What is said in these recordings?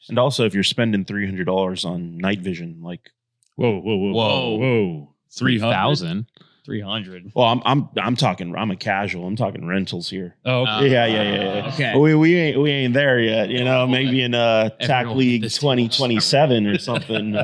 And also, if you're spending $300 on night vision, like whoa, 3,000. 300. well, I'm talking. I'm a casual. I'm talking rentals here. Oh, okay. Yeah. Okay. We ain't there yet. You know, maybe in TAC Everyone League this 2027 or something.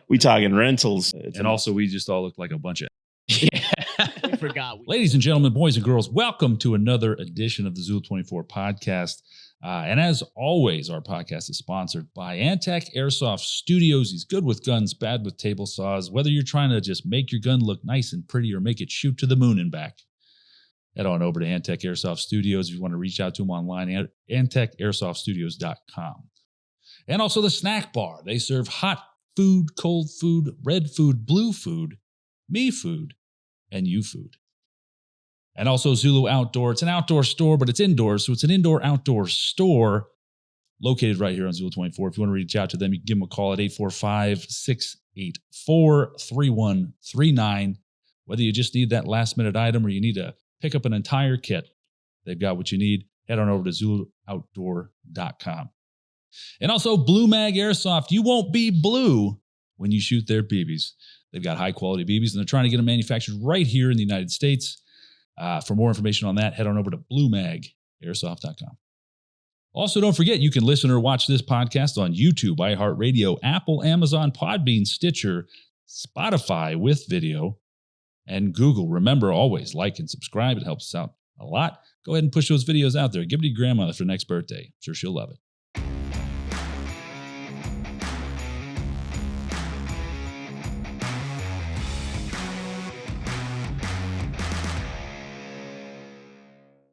We talking rentals. And also, we just all look like a bunch of. I forgot. Ladies and gentlemen, boys and girls, welcome to another edition of the Zulu 24 podcast. And as always, our podcast is sponsored by Antec Airsoft Studios. He's good with guns, bad with table saws. Whether you're trying to just make your gun look nice and pretty or make it shoot to the moon and back, head on over to Antec Airsoft Studios if you want to reach out to him online at antecAirsoftStudios.com. And also the snack bar. They serve hot food, cold food, red food, blue food, me food, and you food. And also Zulu Outdoor. It's an outdoor store, but it's indoors. So it's an indoor-outdoor store located right here on Zulu 24. If you want to reach out to them, you can give them a call at 845-684-3139. Whether you just need that last-minute item or you need to pick up an entire kit, they've got what you need. Head on over to ZuluOutdoor.com. And also Blue Mag Airsoft. You won't be blue when you shoot their BBs. They've got high-quality BBs, and they're trying to get them manufactured right here in the United States. For more information on that, head on over to BlueMagAirsoft.com. Also, don't forget, you can listen or watch this podcast on YouTube, iHeartRadio, Apple, Amazon, Podbean, Stitcher, Spotify with video, and Google. Remember, always like and subscribe. It helps us out a lot. Go ahead and push those videos out there. Give it to your grandmother for next birthday. I'm sure she'll love it.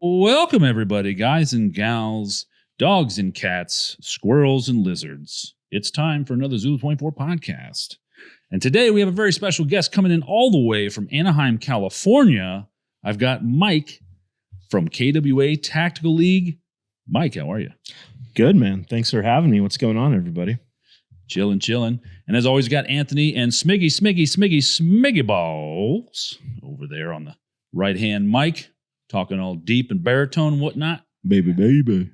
Welcome, everybody, guys and gals, dogs and cats, squirrels and lizards. It's time for another Zulu 24 podcast. And today we have a very special guest coming in all the way from Anaheim, California. I've got Mike from KWA Tactical League. Mike, how are you? Good, man. Thanks for having me. What's going on, everybody? Chilling. And as always, got Anthony and Smiggy Balls over there on the right-hand mic. Talking all deep and baritone and whatnot. Baby.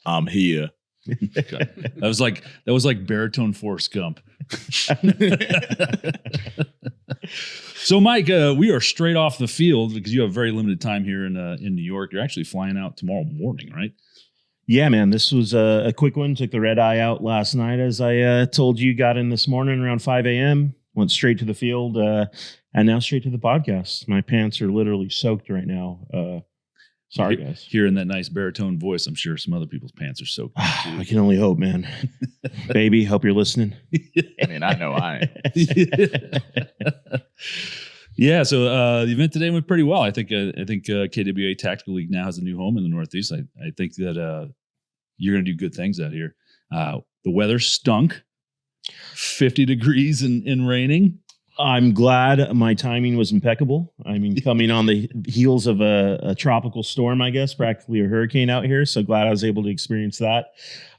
I'm here. That was like baritone Forrest Gump. So, Mike, we are straight off the field because you have very limited time here in New York. You're actually flying out tomorrow morning, right? Yeah, man. This was a quick one. Took the red eye out last night, as I told you. Got in this morning around 5 a.m. Went straight to the field. And now straight to the podcast. My pants are literally soaked right now. Sorry, guys. Hearing that nice baritone voice, I'm sure some other people's pants are soaked too. I can only hope, man. Baby, hope you're listening. I mean, I know I am. Yeah, so the event today went pretty well. I think KWA Tactical League now has a new home in the Northeast. I think that you're going to do good things out here. The weather stunk. 50 degrees and raining. I'm glad my timing was impeccable. I mean, coming on the heels of a tropical storm, I guess, practically a hurricane out here. So glad I was able to experience that.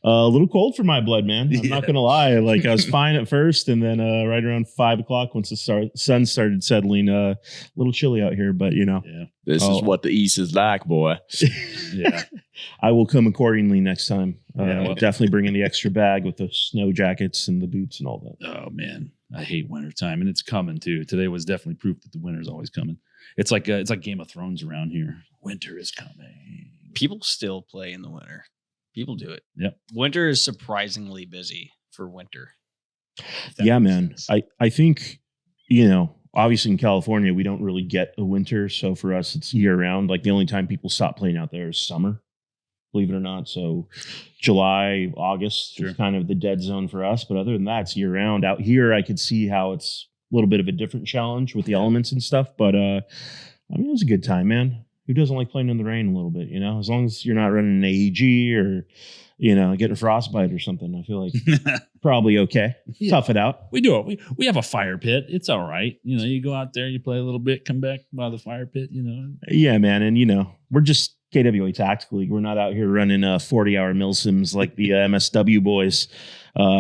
A little cold for my blood, man. I'm not going to lie. Like, I was fine at first. And then right around 5 o'clock, once the sun started settling, a little chilly out here. But, you know. Yeah. This is what the East is like, boy. Yeah. I will come accordingly next time. Well, definitely bring in the extra bag with the snow jackets and the boots and all that. Oh, man. I hate wintertime, and it's coming, too. Today was definitely proof that the winter's always coming. It's like Game of Thrones around here. Winter is coming. People still play in the winter. People do it. Yep. Winter is surprisingly busy for winter. Yeah, man. I think, you know, obviously in California, we don't really get a winter. So for us, it's year round. Like the only time people stop playing out there is summer, believe it or not. So July, August is kind of the dead zone for us. But other than that, it's year round. Out here, I could see how it's a little bit of a different challenge with the elements and stuff. But I mean, it was a good time, man. Who doesn't like playing in the rain a little bit, you know? As long as you're not running an AEG or, you know, getting a frostbite or something, I feel like probably okay. Yeah. Tough it out. We do it. We have a fire pit. It's all right. You know, you go out there, you play a little bit, come back by the fire pit, you know. Yeah, man. And, you know, we're just KWA Tactical League. We're not out here running 40-hour Milsims like the MSW boys.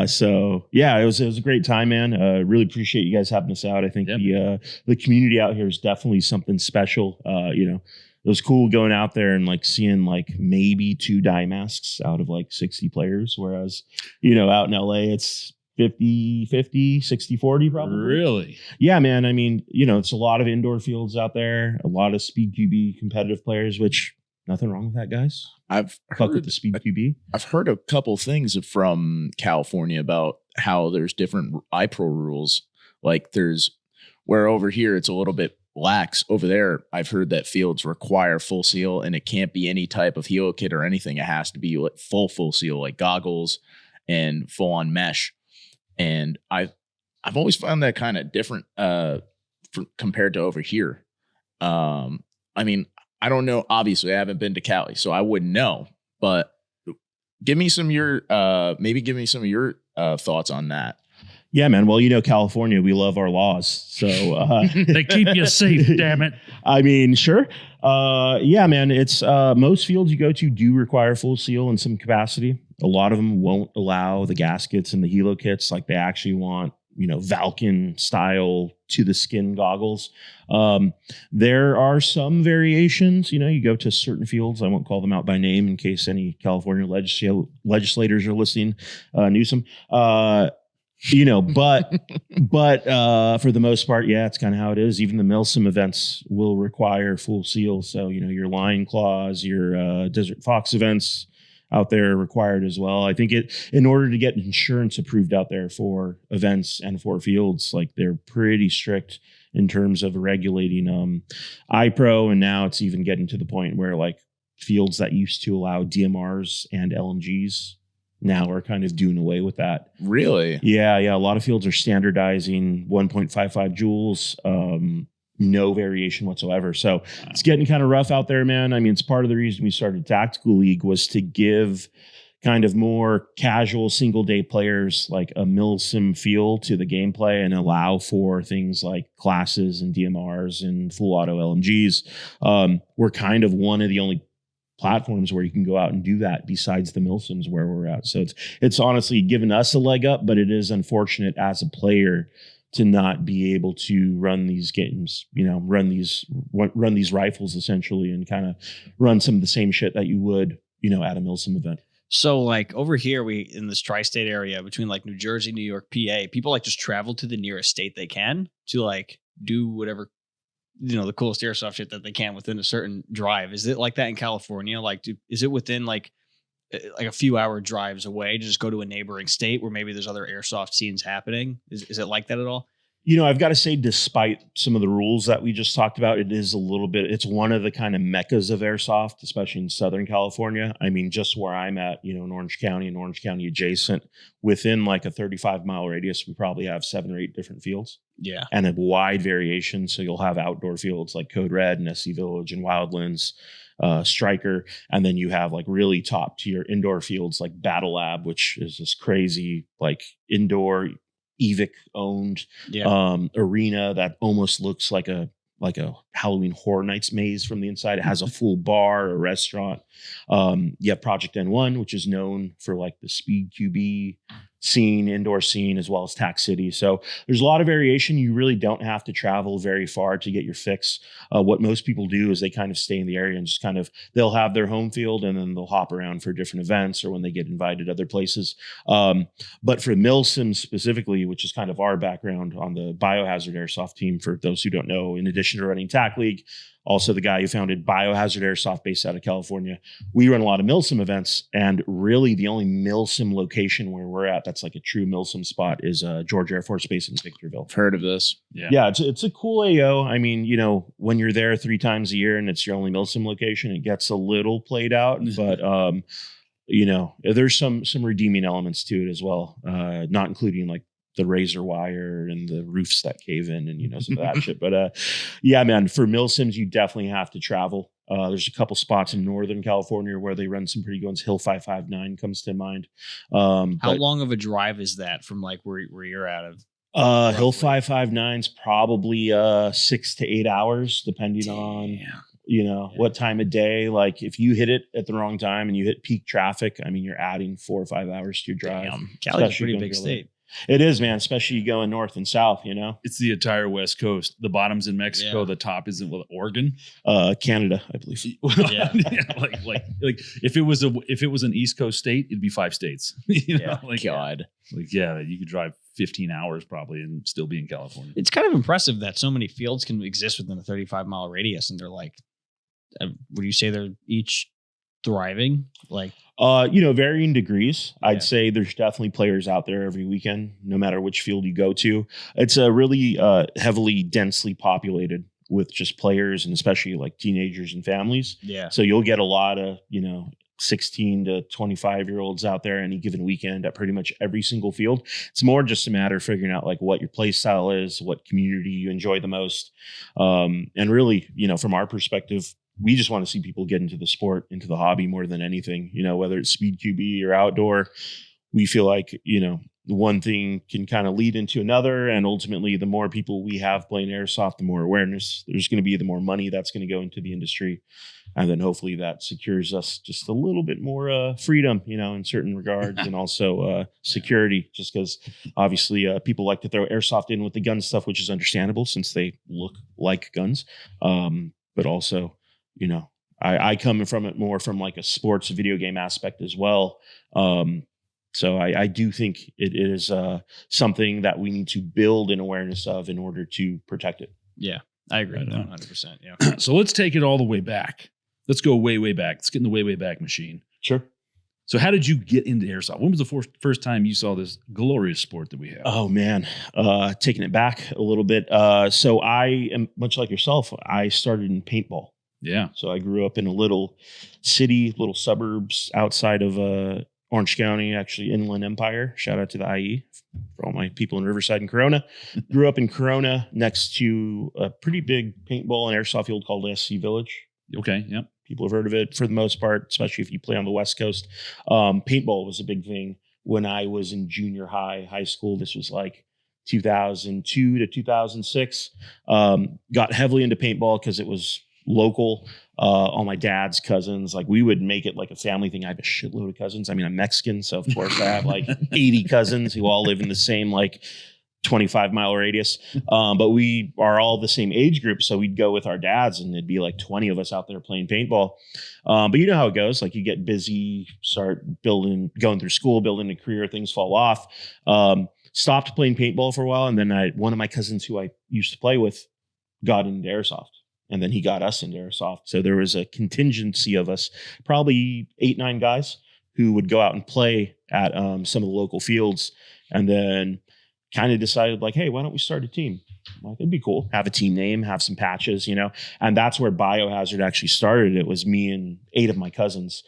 So, yeah, it was a great time, man. Really appreciate you guys having us out. I think the community out here is definitely something special. You know, it was cool going out there and like seeing like maybe 2 dye masks out of like 60 players. Whereas, out in LA, it's 50-50, 60-40 probably. Really? Yeah, man. I mean, it's a lot of indoor fields out there, a lot of Speed QB competitive players, which nothing wrong with that, guys. I've Fuck with the Speed QB. I've heard a couple things from California about how there's different iPro rules. Like where over here it's a little bit lax. Over there, I've heard that fields require full seal, and it can't be any type of helo kit or anything. It has to be like full seal, like goggles and full on mesh. And I've always found that kind of different compared to over here. I mean, I don't know. Obviously, I haven't been to Cali, so I wouldn't know. But give me some of your thoughts on that. Yeah, man. Well, California, we love our laws. So They keep you safe, damn it. I mean, sure. Yeah, man. It's most fields you go to do require full seal in some capacity. A lot of them won't allow the gaskets and the helo kits. Like they actually want, Valken style to the skin goggles. There are some variations. You go to certain fields. I won't call them out by name in case any California legislators are listening. Newsom. But for the most part, yeah, it's kind of how it is. Even the Milsim events will require full seal. So, your Lion Claws, your Desert Fox events out there are required as well. I think in order to get insurance approved out there for events and for fields, like they're pretty strict in terms of regulating iPro. And now it's even getting to the point where like fields that used to allow DMRs and LMGs now are kind of doing away with that. Really? Yeah. A lot of fields are standardizing 1.55 joules, no variation whatsoever. So it's getting kind of rough out there, man. I mean, it's part of the reason we started Tactical League was to give kind of more casual single day players like a Milsim feel to the gameplay and allow for things like classes and DMRs and full auto LMGs. We're kind of one of the only platforms where you can go out and do that besides the Milsims where we're at. So it's honestly given us a leg up, but it is unfortunate as a player to not be able to run these games, run these rifles essentially and kind of run some of the same shit that you would, at a Milsim event. So like over here, we in this tri-state area between like New Jersey, New York, PA, people like just travel to the nearest state they can to like do whatever, the coolest airsoft shit that they can within a certain drive. Is it like that in California? Like, is it within like a few hour drives away to just go to a neighboring state where maybe there's other airsoft scenes happening? Is it like that at all? I've got to say, despite some of the rules that we just talked about, it is a little bit, it's one of the kind of meccas of airsoft, especially in Southern California. I mean, just where I'm at, in Orange County and Orange County adjacent, within like a 35-mile radius, we probably have 7 or 8 different fields. Yeah. And a wide variation. So you'll have outdoor fields like Code Red and SC Village and Wildlands, Striker. And then you have like really top tier indoor fields like Battle Lab, which is this crazy like indoor EVIC owned arena that almost looks like a Halloween Horror Nights maze from the inside. It has a full bar, a restaurant. You have Project N1, which is known for like the Speed QB scene, indoor scene, as well as Tac City. So there's a lot of variation. You really don't have to travel very far to get your fix. What most people do is they kind of stay in the area and just kind of, they'll have their home field and then they'll hop around for different events or when they get invited other places. But for Milsim specifically, which is kind of our background on the Biohazard Airsoft team, for those who don't know, in addition to running TAC League, also the guy who founded Biohazard Airsoft based out of California. We run a lot of Milsim events, and really the only Milsim location where we're at that's like a true Milsim spot is George Air Force Base in Victorville. I've heard of this. Yeah, it's a cool AO. I mean, when you're there 3 times a year and it's your only Milsim location, it gets a little played out, but there's some redeeming elements to it as well, not including like the razor wire and the roofs that cave in and some of that shit. But yeah, man, for Milsims, you definitely have to travel. There's a couple spots in Northern California where they run some pretty good ones. Hill 559 comes to mind. How long of a drive is that from like where you're out of? Hill 559 is probably 6 to 8 hours, depending on what time of day. Like if you hit it at the wrong time and you hit peak traffic, I mean, you're adding 4 or 5 hours to your drive. Cali's a pretty big state. It is, man, especially going north and south, It's the entire West Coast. The bottom's in Mexico. Yeah. The top is in Oregon. Canada, I believe. Yeah. like if it was an East Coast state, it'd be 5 states. Yeah. God. You could drive 15 hours probably and still be in California. It's kind of impressive that so many fields can exist within a 35-mile radius, and they're like, would you say they're each thriving? Like, varying degrees. Yeah. I'd say there's definitely players out there every weekend, no matter which field you go to. It's a really heavily, densely populated with just players, and especially like teenagers and families. yeah, So you'll get a lot of, 16 to 25-year-olds out there any given weekend at pretty much every single field. It's more just a matter of figuring out like what your play style is, what community you enjoy the most. And really, from our perspective, we just want to see people get into the sport, into the hobby more than anything, whether it's speed QB or outdoor. We feel like, one thing can kind of lead into another. And ultimately, the more people we have playing airsoft, the more awareness there's going to be, the more money that's going to go into the industry. And then hopefully that secures us just a little bit more freedom, in certain regards, and also security, just because obviously people like to throw airsoft in with the gun stuff, which is understandable since they look like guns. But also, I come from it more from like a sports video game aspect as well. So I do think it is something that we need to build an awareness of in order to protect it. yeah, I agree Right with that on. 100%. Yeah, So let's take it all the way back. Let's go way, way back. Let's get in the way, way back machine. Sure. So how did you get into airsoft? When was the first time you saw this glorious sport that we have? Oh man, taking it back a little bit. So I am much like yourself. I started in paintball. Yeah. So I grew up in a little city, little suburbs outside of Orange County, actually Inland Empire. Shout out to the IE for all my people in Riverside and Corona. Grew up in Corona next to a pretty big paintball and airsoft field called SC Village. Okay. Yep. People have heard of it for the most part, especially if you play on the West Coast. Paintball was a big thing when I was in junior high school. This was like 2002 to 2006. Got heavily into paintball because it was local. All my dad's cousins, like we would make it like a family thing. I have a shitload of cousins. I mean, I'm Mexican, so of course I have like 80 cousins who all live in the same like 25-mile radius. But we are all the same age group. So we'd go with our dads and it'd be like 20 of us out there playing paintball. But you know how it goes. Like you get busy, start going through school, building a career, things fall off. Stopped playing paintball for a while. And then one of my cousins who I used to play with got into airsoft. And then he got us into airsoft. So there was a contingency of us, probably 8-9 guys who would go out and play at some of the local fields. And then kind of decided like, hey, why don't we start a team? I'm like, it'd be cool. Have a team name, have some patches, and that's where Biohazard actually started. It was me and 8 of my cousins.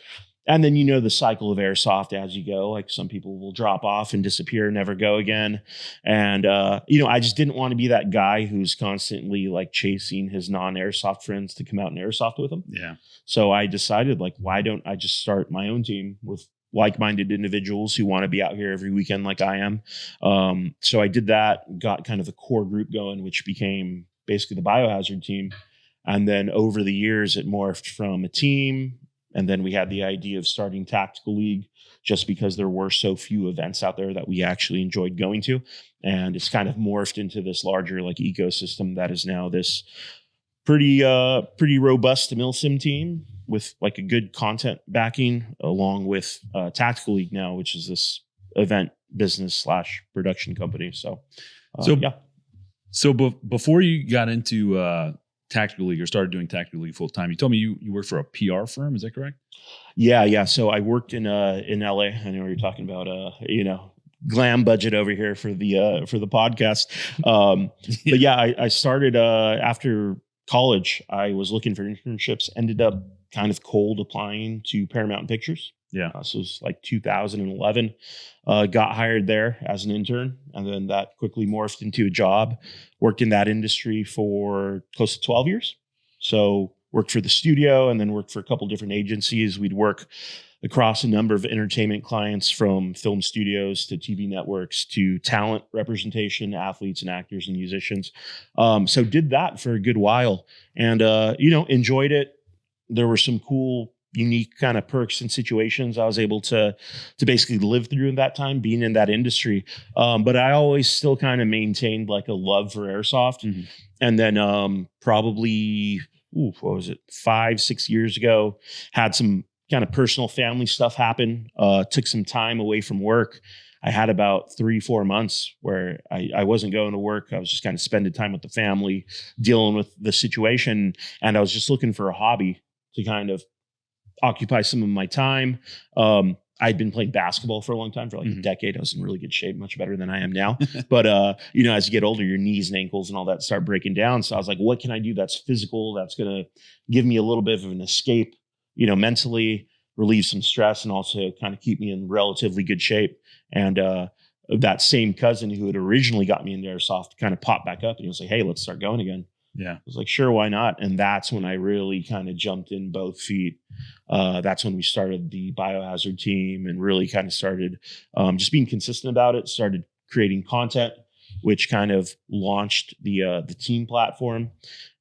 And then, the cycle of airsoft as you go, like some people will drop off and disappear, never go again. And, I just didn't want to be that guy who's constantly like chasing his non-airsoft friends to come out and airsoft with them. Yeah. So I decided like, why don't I just start my own team with like-minded individuals who want to be out here every weekend like I am. So I did that, got kind of a core group going, which became basically the Biohazard team. And then over the years, it morphed from a team. And then we had the idea of starting Tactical League just because there were so few events out there that we actually enjoyed going to. And it's kind of morphed into this larger like ecosystem that is now this pretty robust Milsim team with like a good content backing, along with Tactical League now, which is this event business / production company. So yeah. So before you got into Tactical League or started doing Tactical League full time, you told me you worked for a PR firm. Is that correct? Yeah. So I worked in LA. I know you're talking about glam budget over here for the podcast. But yeah, I started after college. I was looking for internships. Ended up kind of cold applying to Paramount Pictures. Yeah. So it was like 2011. Got hired there as an intern, and then that quickly morphed into a job. Worked in that industry for close to 12 years. So worked for the studio and then worked for a couple different agencies. We'd work across a number of entertainment clients, from film studios to TV networks to talent representation, athletes and actors and musicians. So did that for a good while and, enjoyed it. There were some cool unique kind of perks and situations I was able to basically live through in that time being in that industry. But I always still kind of maintained like a love for airsoft. Mhm. And then probably, what was it, 5-6 years ago, had some kind of personal family stuff happen. Took some time away from work. I had about 3-4 months where I wasn't going to work. I was just kind of spending time with the family, dealing with the situation. And I was just looking for a hobby to kind of occupy some of my time. I'd been playing basketball for a long time, for like a decade. I was in really good shape, much better than I am now. But, as you get older, your knees and ankles and all that start breaking down. So I was like, what can I do that's physical, that's going to give me a little bit of an escape, mentally, relieve some stress, and also kind of keep me in relatively good shape. And that same cousin who had originally got me into airsoft kind of popped back up and he was like, hey, let's start going again. Yeah. I was like, sure, why not? And that's when I really kind of jumped in both feet. That's when we started the biohazard team and really kind of started just being consistent about it, started creating content, which kind of launched the team platform,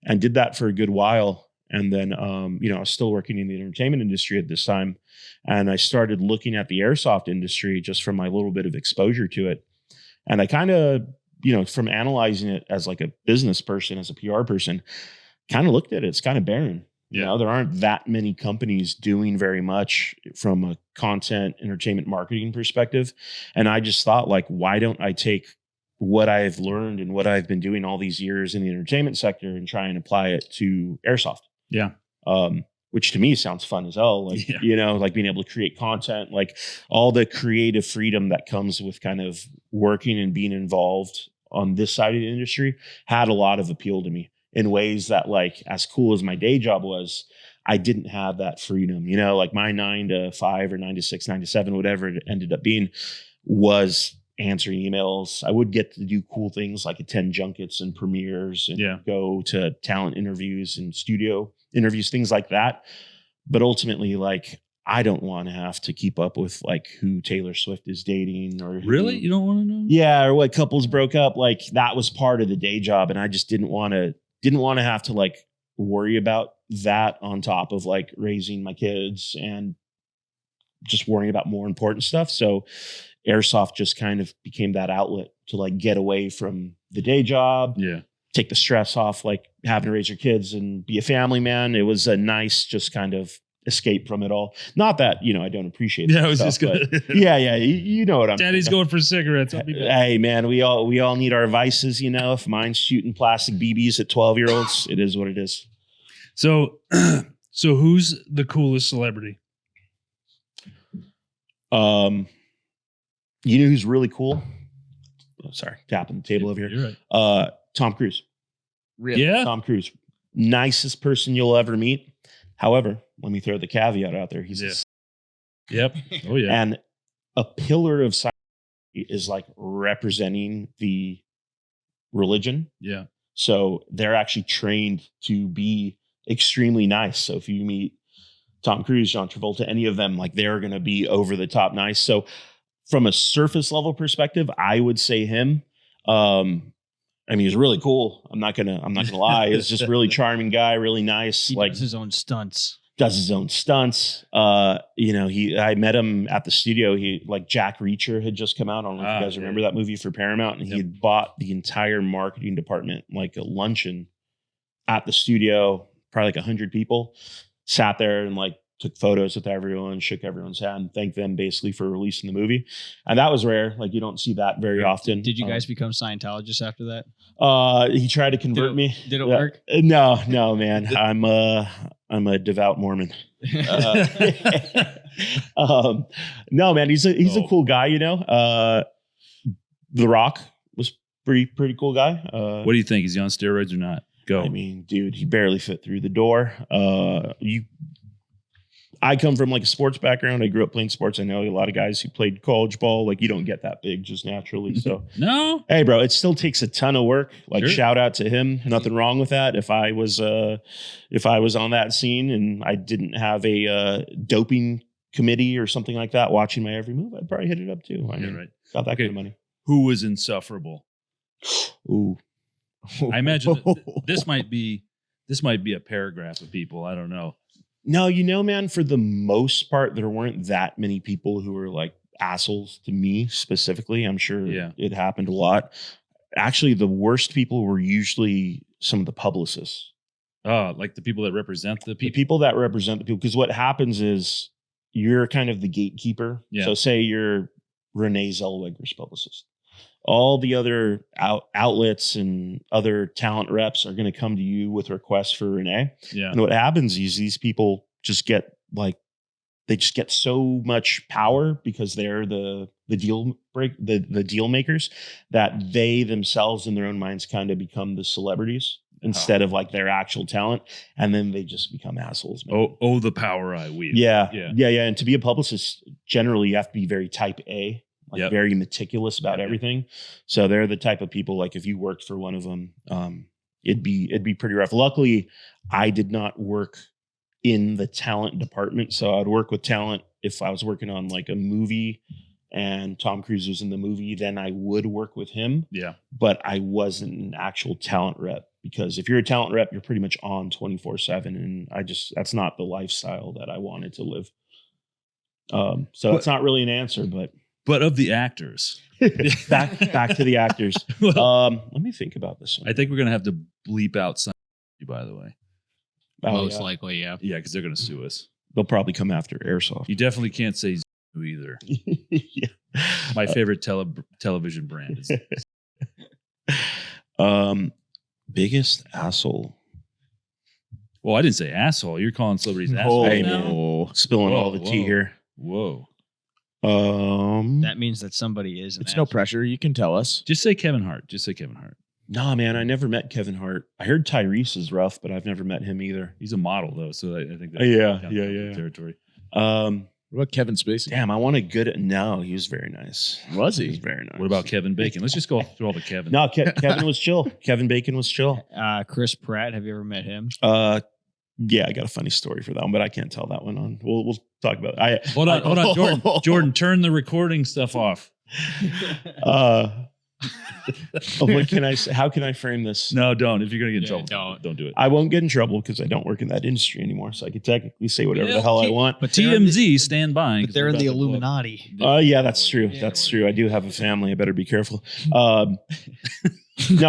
and did that for a good while. And then, I was still working in the entertainment industry at this time. And I started looking at the airsoft industry just from my little bit of exposure to it. And I kind of, from analyzing it as like a business person, as a PR person, kind of looked at it. It's kind of barren. Yeah. There aren't that many companies doing very much from a content entertainment marketing perspective. And I just thought, like, why don't I take what I've learned and what I've been doing all these years in the entertainment sector and try and apply it to airsoft? Yeah. Which to me sounds fun as hell. Like, like being able to create content, like all the creative freedom that comes with kind of working and being involved on this side of the industry had a lot of appeal to me in ways that, like, as cool as my day job was, I didn't have that freedom, like my 9 to 5 or 9 to 6, 9 to 7, whatever it ended up being, was answering emails. I would get to do cool things like attend junkets and premieres and go to talent interviews and studio interviews, things like that. But ultimately, like, I don't want to have to keep up with like who Taylor Swift is dating or really, you don't want to know? Yeah, or what couples broke up. Like, that was part of the day job, and I just didn't want to have to like worry about that on top of like raising my kids and just worrying about more important stuff. So airsoft just kind of became that outlet to like get away from the day job. Yeah. Take the stress off, like having to raise your kids and be a family man. It was a nice, just kind of escape from it all. Not that, I don't appreciate it. Yeah, I was just gonna. Yeah. You know what I'm Daddy's saying. going for cigarettes. I'll be back. Hey man, we all need our vices, If mine's shooting plastic BBs at 12-year-olds, it is what it is. So who's the coolest celebrity? Who's really cool? Oh, sorry, tapping the table over here. You're right. Tom Cruise. Really? Yeah. Tom Cruise, nicest person you'll ever meet. However, let me throw the caveat out there. He's Yep. Oh yeah. and a pillar of society is like representing the religion. Yeah. So they're actually trained to be extremely nice. So if you meet Tom Cruise, John Travolta, any of them, like, they're going to be over the top nice. So from a surface level perspective, I would say him. He's really cool. I'm not gonna lie. He's just a really charming guy, really nice. He like, does his own stunts. I met him at the studio. Jack Reacher had just come out. I don't know if you guys remember that movie for Paramount, and he had bought the entire marketing department, like a luncheon at the studio, probably like 100 people, sat there and like took photos with everyone, shook everyone's hand, thanked them basically for releasing the movie. And that was rare. Like, you don't see that very often. Did you guys become Scientologists after that? He tried to convert me. Did it work? No, man. I'm a devout Mormon. No, man, he's a cool guy, The Rock was pretty cool guy. What do you think? Is he on steroids or not? Go. I mean, dude, he barely fit through the door. I come from like a sports background. I grew up playing sports. I know a lot of guys who played college ball. Like, you don't get that big just naturally. So No. Hey, bro, it still takes a ton of work. Like, Sure. Shout out to him. Nothing wrong with that. If I was on that scene and I didn't have a doping committee or something like that watching my every move, I'd probably hit it up too. I mean, right. got that Okay. kind of money. Who was insufferable? Ooh. I imagine this might be a paragraph of people. I don't know. No, man, for the most part, there weren't that many people who were like assholes to me specifically. I'm sure it happened a lot. Actually, the worst people were usually some of the publicists. Oh, like the people that represent the The people. people that represent the people. Because what happens is you're kind of the gatekeeper. Yeah. So say you're Renee Zellweger's publicist. All the other outlets and other talent reps are going to come to you with requests for Renee. Yeah. And what happens is these people just get like, they just get so much power because they're the deal makers, that they themselves in their own minds kind of become the celebrities instead of like their actual talent. And then they just become assholes. Man. Oh, the power I wield. Yeah. And to be a publicist, generally you have to be very type A. Like very meticulous about everything. So they're the type of people, like if you worked for one of them, it'd be pretty rough. Luckily, I did not work in the talent department. So I'd work with talent if I was working on like a movie and Tom Cruise was in the movie, then I would work with him. Yeah. But I wasn't an actual talent rep, because if you're a talent rep, you're pretty much on 24/7. And that's not the lifestyle that I wanted to live. So it's not really an answer, but of the actors, back to the actors. Let me think about this one. I think we're gonna have to bleep out some. By the way, most likely, yeah, because they're gonna sue us. They'll probably come after Airsoft. You definitely can't say Zulu either. Yeah. My favorite television brand is. Biggest asshole. Well, I didn't say asshole. You're calling celebrities assholes. Hey, now? man. Spilling all the tea here. Whoa. That means that somebody is. It's no pressure. You can tell us. Just say Kevin Hart. Nah, man, I never met Kevin Hart. I heard Tyrese is rough, but I've never met him either. He's a model though, so I think that's yeah. territory. What about Kevin Spacey? Damn, I want a good. No, he was very nice. Was he? He was very nice. What about Kevin Bacon? Let's just go through all the Kevin. No, Kevin was chill. Kevin Bacon was chill. Chris Pratt, have you ever met him? Yeah, I got a funny story for that one, but I can't tell that one on. We'll talk about it. Hold on, Jordan, turn the recording stuff off. What can I say? How can I frame this? No, don't. If you're gonna get in trouble, don't do it. I won't get in trouble because I don't work in that industry anymore, so I could technically say whatever the hell I want. But TMZ, stand by. But they're in the Illuminati. Yeah, that's true. That's true. I do have a family. I better be careful. No,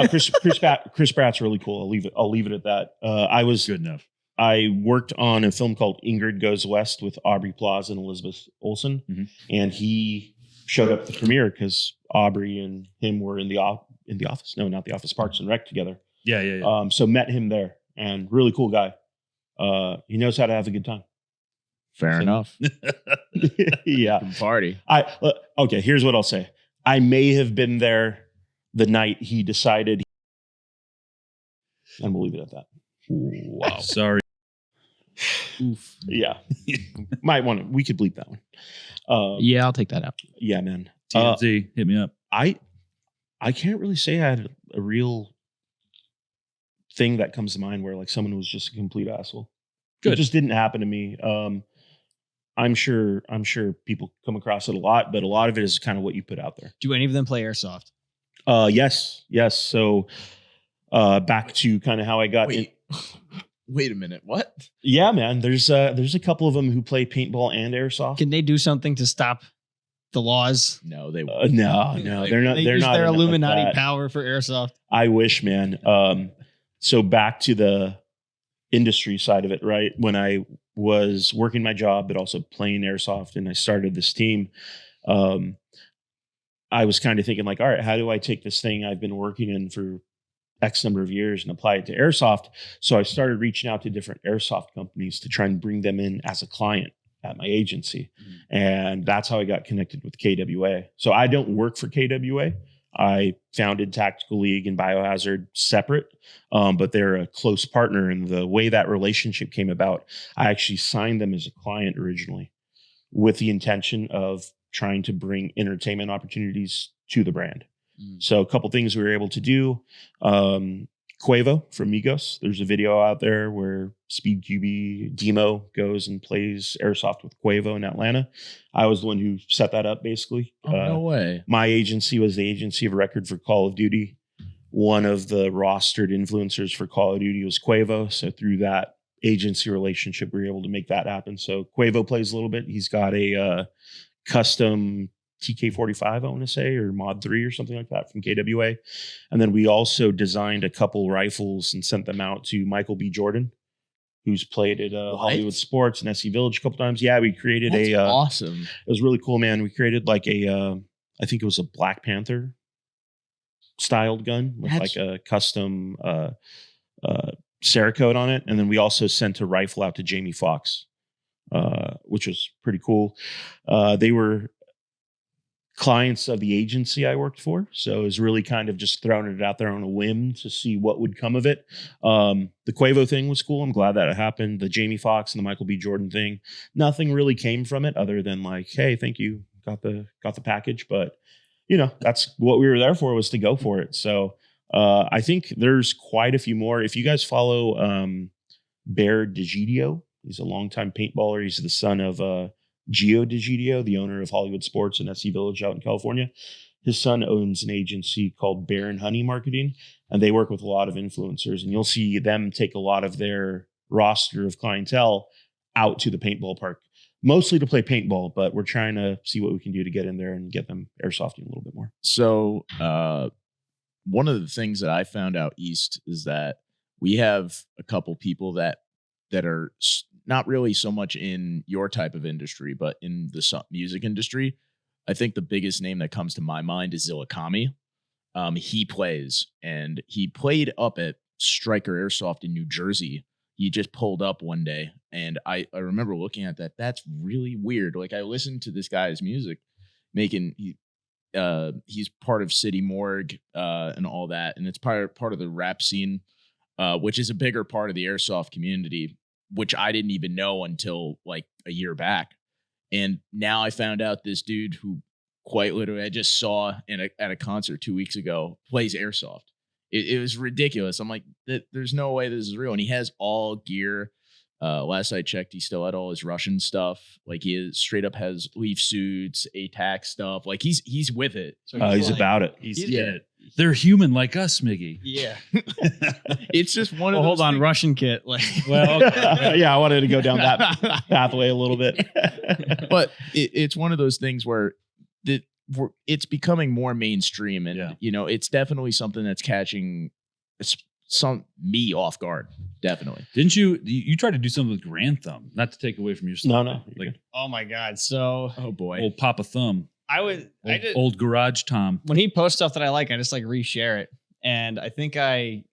Chris Pratt's really cool. I'll leave it at that. I was good enough. I worked on a film called Ingrid Goes West with Aubrey Plaza and Elizabeth Olsen, and he showed up at the premiere because Aubrey and him were in the office. No, not the office. Parks and Rec together. Yeah. So met him there, and really cool guy. He knows how to have a good time. Fair enough. Yeah. Party. Okay. Here's what I'll say. I may have been there the night he decided, and we'll leave it at that. Wow. Sorry. Oof. Yeah. We could bleep that one. Yeah, I'll take that out. Yeah, man. TMZ, hit me up. I can't really say I had a real thing that comes to mind where like someone was just a complete asshole. Good. It just didn't happen to me. I'm sure people come across it a lot, but a lot of it is kind of what you put out there. Do any of them play Airsoft? Yes. So back to kind of how I got Wait a minute. What? Yeah, man. There's a couple of them who play paintball and Airsoft. Can they do something to stop the laws? No, they no, they're not. They They're use not their in it like Illuminati that. power for Airsoft. I wish, man. So back to the industry side of it, right? When I was working my job, but also playing Airsoft, and I started this team, I was kind of thinking like, all right, how do I take this thing I've been working in for X number of years and apply it to Airsoft? So I started reaching out to different Airsoft companies to try and bring them in as a client at my agency. And that's how I got connected with KWA. So I don't work for KWA. I founded Tactical League and Biohazard separate, but they're a close partner. And the way that relationship came about, I actually signed them as a client originally with the intention of trying to bring entertainment opportunities to the brand. So a couple things we were able to do. Quavo from Migos. There's a video out there where Speed QB Demo goes and plays Airsoft with Quavo in Atlanta. I was the one who set that up, basically. No way. My agency was the agency of record for Call of Duty. One of the rostered influencers for Call of Duty was Quavo. So through that agency relationship, we were able to make that happen. So Quavo plays a little bit. He's got a custom TK45, I want to say, or Mod 3 or something like that from KWA. And then we also designed a couple rifles and sent them out to Michael B. Jordan, who's played at Hollywood Sports and SC Village a couple times. Yeah, we created That's awesome. It was really cool, man. We created like I think it was a Black Panther styled gun with like a custom Cerakote on it. And then we also sent a rifle out to Jamie Foxx, which was pretty cool. They were clients of the agency I worked for. So it was really kind of just throwing it out there on a whim to see what would come of it. The Quavo thing was cool. I'm glad that it happened. The Jamie Foxx and the Michael B. Jordan thing, nothing really came from it other than like, hey, thank you. Got the package. But that's what we were there for, was to go for it. So I think there's quite a few more. If you guys follow Bear DeGidio, he's a longtime paintballer. He's the son of Gio DeGidio, the owner of Hollywood Sports and SC Village out in California. His son owns an agency called Bear and Honey Marketing, and they work with a lot of influencers. And you'll see them take a lot of their roster of clientele out to the paintball park, mostly to play paintball, but we're trying to see what we can do to get in there and get them airsofting a little bit more. So one of the things that I found out east is that we have a couple people that are not really so much in your type of industry, but in the music industry. I think the biggest name that comes to my mind is Zillakami. He plays, and he played up at Stryker Airsoft in New Jersey. He just pulled up one day, and I remember looking at that. That's really weird. Like, I listened to this guy's music, he's part of City Morgue and all that, and it's part of the rap scene, which is a bigger part of the airsoft community, which I didn't even know until like a year back. And now I found out this dude who quite literally I just saw at a concert 2 weeks ago plays airsoft. It was ridiculous. I'm like, there's no way this is real. And he has all gear. Last I checked, he still had all his Russian stuff. Like, he straight up has leaf suits, ATAC stuff. Like, he's with it. So he's like, about it. He's in it. They're human like us, Miggy. Yeah. It's just one of those hold on, things. Russian kit. Like, Well, okay. Yeah, I wanted to go down that pathway a little bit. But it's one of those things where it's becoming more mainstream, and it's definitely something that's catching me off guard. Definitely. Didn't you tried to do something with Garand Thumb? Not to take away from your stuff. No. Like, oh my God. So, oh boy, old Papa Thumb. I did old Garage Tom. When he posts stuff that I like, I just like reshare it. And I think I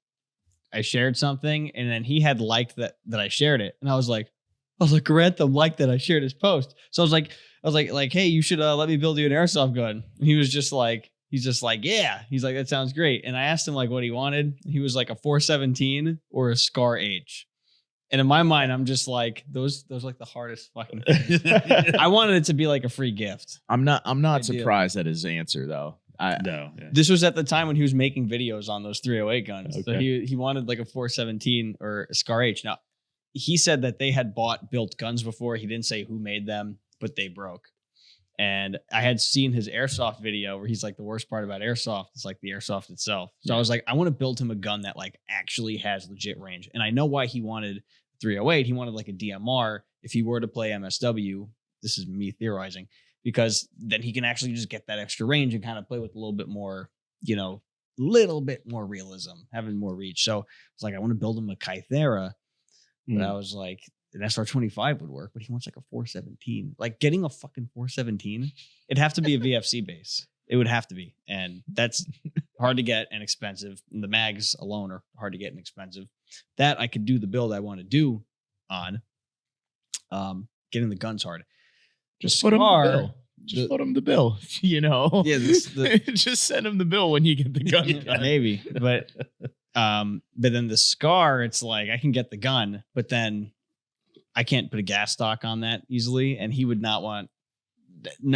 shared something, and then he had liked that I shared it, and I was like, Garand Thumb liked that I shared his post. So I was like, hey, you should let me build you an airsoft gun. And he was just like, yeah. He's like, that sounds great. And I asked him like what he wanted. He was like a 417 or a Scar H. And in my mind, I'm just like, those like the hardest fucking things. I wanted it to be like a free gift. I'm not surprised at his answer though. This was at the time when he was making videos on those 308 guns. Okay. So he wanted like a 417 or a Scar H. Now, he said that they had built guns before. He didn't say who made them, but they broke. And I had seen his airsoft video where he's like, the worst part about airsoft is like the airsoft itself. So I was like, I want to build him a gun that like actually has legit range. And I know why he wanted 308. He wanted like a DMR. If he were to play MSW, this is me theorizing, because then he can actually just get that extra range and kind of play with a little bit more, realism, having more reach. So it's like, I want to build him a Kythera. But I was like, an SR25 would work, but he wants like a 417. Like, getting a fucking 417, it'd have to be a VFC base. It would have to be. And that's hard to get and expensive. And the mags alone are hard to get and expensive. That I could do the build I want to do on. Getting the guns hard. Just put him the bill. Just put him the bill, Yeah, just send him the bill when you get the gun. Maybe. But then the Scar, it's like I can get the gun, but then I can't put a gas stock on that easily, and he would not want,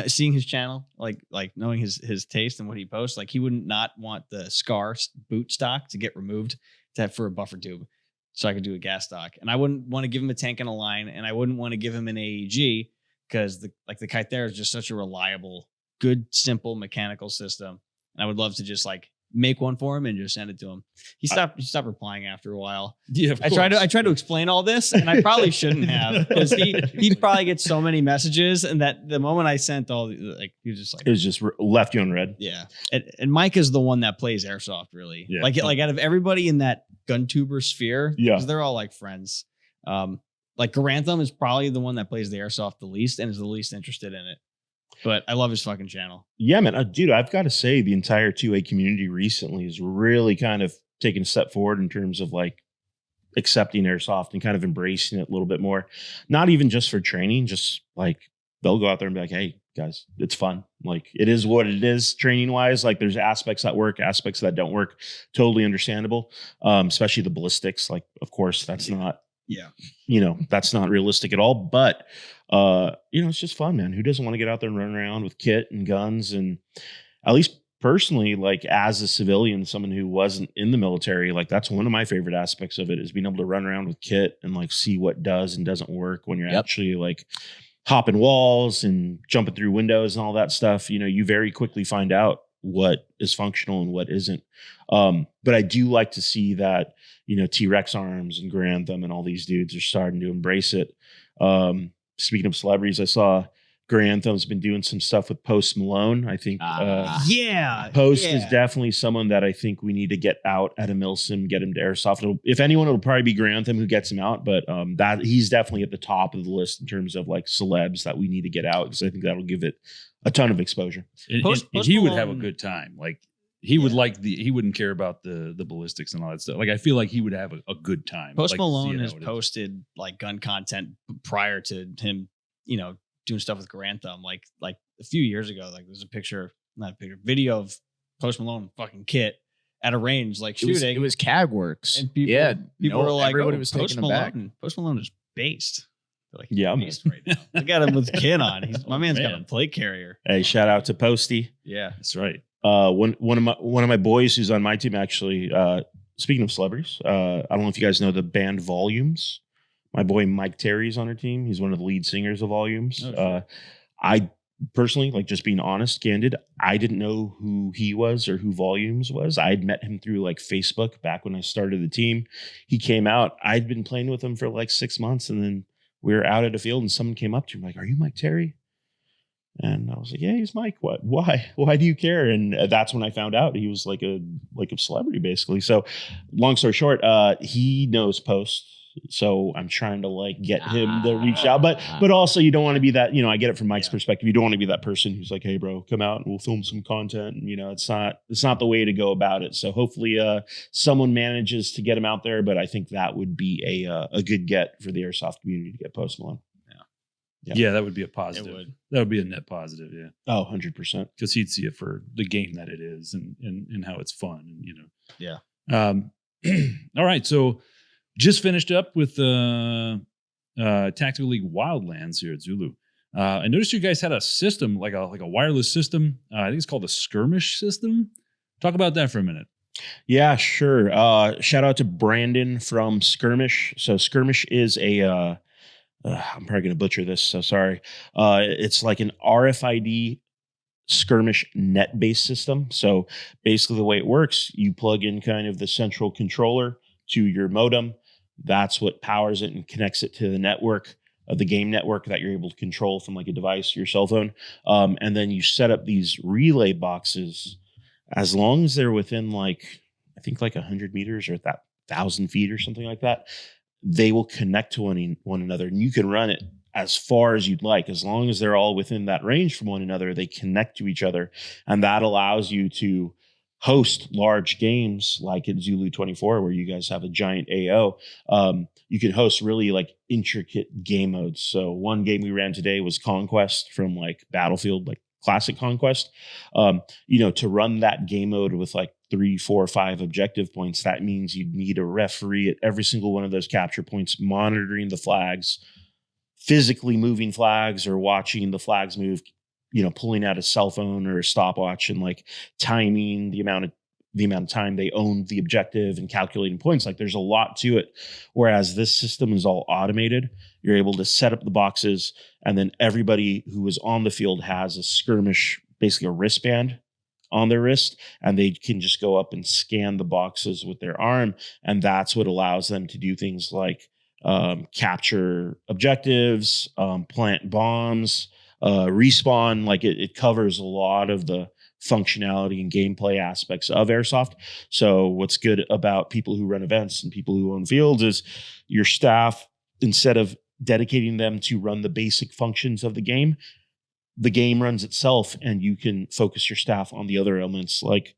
seeing his channel, like knowing his taste and what he posts, like he would not want the Scar boot stock to get removed for a buffer tube, so I could do a gas stock. And I wouldn't want to give him a tank and a line, and I wouldn't want to give him an AEG because the Kythera is just such a reliable, good, simple mechanical system. And I would love to just like make one for him and just send it to him. He stopped replying after a while. Yeah, of I course. tried to explain all this, and I probably shouldn't have, because he probably gets so many messages, and that the moment I sent all like, he was just like, It was just left you on red. yeah. And Mike is the one that plays Airsoft, really. Yeah. Like out of everybody in that gun tuber sphere, Yeah. because they're all like friends. Like Garand Thumb is probably the one that plays the Airsoft the least and is the least interested in it. But I love his fucking channel. Yeah, man. Dude, I've got to say the entire 2A community recently has really kind of taken a step forward in terms of like accepting Airsoft and kind of embracing it a little bit more. Not even just for training, just like they'll go out there and be like, hey, guys, it's fun. Like it is what it is training wise. Like there's aspects that work, aspects that don't work. Totally understandable. Especially the ballistics. Like, of course, that's not, that's not realistic at all. But it's just fun, man. Who doesn't want to get out there and run around with kit and guns? And at least personally, like as a civilian, someone who wasn't in the military, like that's one of my favorite aspects of it is being able to run around with kit and like see what does and doesn't work when you're actually like hopping walls and jumping through windows and all that stuff. You very quickly find out what is functional and what isn't. But I do like to see that, T-Rex Arms and Garand Thumb and all these dudes are starting to embrace it. Speaking of celebrities, I saw Garand Thumb's been doing some stuff with Post Malone. I think Post is definitely someone that I think we need to get out at a Milsim, get him to Airsoft. If anyone, it'll probably be Garand Thumb who gets him out, but that he's definitely at the top of the list in terms of like celebs that we need to get out, because I think that'll give it a ton of exposure. And he would have a good time. Like he would he wouldn't care about the ballistics and all that stuff. Like I feel like he would have a good time. Post like, Malone has posted like gun content prior to him, doing stuff with Garand Thumb. Like a few years ago, like there's video of Post Malone fucking kit at a range, like shooting. It was CAGWorks. And people were like, everybody was taken aback. Post Malone is based. Like, yeah, based right now. Look at him with kit on. My man's got a plate carrier. Hey, shout out to Posty. Yeah, that's right. One of my boys who's on my team actually. Speaking of celebrities, I don't know if you guys know the band Volumes. My boy Mike Terry's on our team. He's one of the lead singers of Volumes. Oh, sure. I personally, like just being honest, candid, I didn't know who he was or who Volumes was. I'd met him through like Facebook back when I started the team. He came out. I'd been playing with him for like 6 months, and then we were out at a field and someone came up to him like, "Are you Mike Terry?" And I was like, "Yeah, he's Mike. What? Why do you care?" And that's when I found out he was like a celebrity, basically. So, long story short, he knows Post. So I'm trying to like get him to reach out, but also you don't want to be that, I get it from Mike's perspective. You don't want to be that person who's like, "Hey bro, come out and we'll film some content." And it's not the way to go about it. So hopefully someone manages to get him out there, but I think that would be a good get for the Airsoft community to get Post Malone. Yeah, that would be a positive. That would be a net positive. Yeah. Oh, 100%. Because he'd see it for the game that it is and how it's fun. And, Yeah. All right. So just finished up with Tactical League Wildlands here at Zulu. I noticed you guys had a system, like a wireless system. I think it's called a Skirmesh system. Talk about that for a minute. Yeah, sure. Shout out to Brandon from Skirmesh. So Skirmesh is I'm probably going to butcher this, so sorry. It's like an RFID skirmish net-based system. So basically the way it works, you plug in kind of the central controller to your modem. That's what powers it and connects it to the network of the game network that you're able to control from like a device, your cell phone. And then you set up these relay boxes as long as they're within like, I think like 100 meters or 1,000 feet or something like that. They will connect to one another, and you can run it as far as you'd like. As long as they're all within that range from one another, they connect to each other. And that allows you to host large games like at Zulu 24, where you guys have a giant AO. You can host really like intricate game modes. So one game we ran today was Conquest from like Battlefield, like classic Conquest. To run that game mode with like 3, 4, 5 objective points, that means you'd need a referee at every single one of those capture points, monitoring the flags, physically moving flags or watching the flags move, pulling out a cell phone or a stopwatch and like timing the amount of time they own the objective and calculating points. Like there's a lot to it. Whereas this system is all automated. You're able to set up the boxes, and then everybody who is on the field has a skirmish, basically a wristband on their wrist, and they can just go up and scan the boxes with their arm. And that's what allows them to do things like capture objectives, plant bombs, respawn. Like it covers a lot of the functionality and gameplay aspects of Airsoft. So what's good about people who run events and people who own fields is your staff, instead of dedicating them to run the basic functions of the game runs itself, and you can focus your staff on the other elements like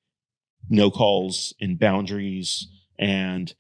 no calls and boundaries. And,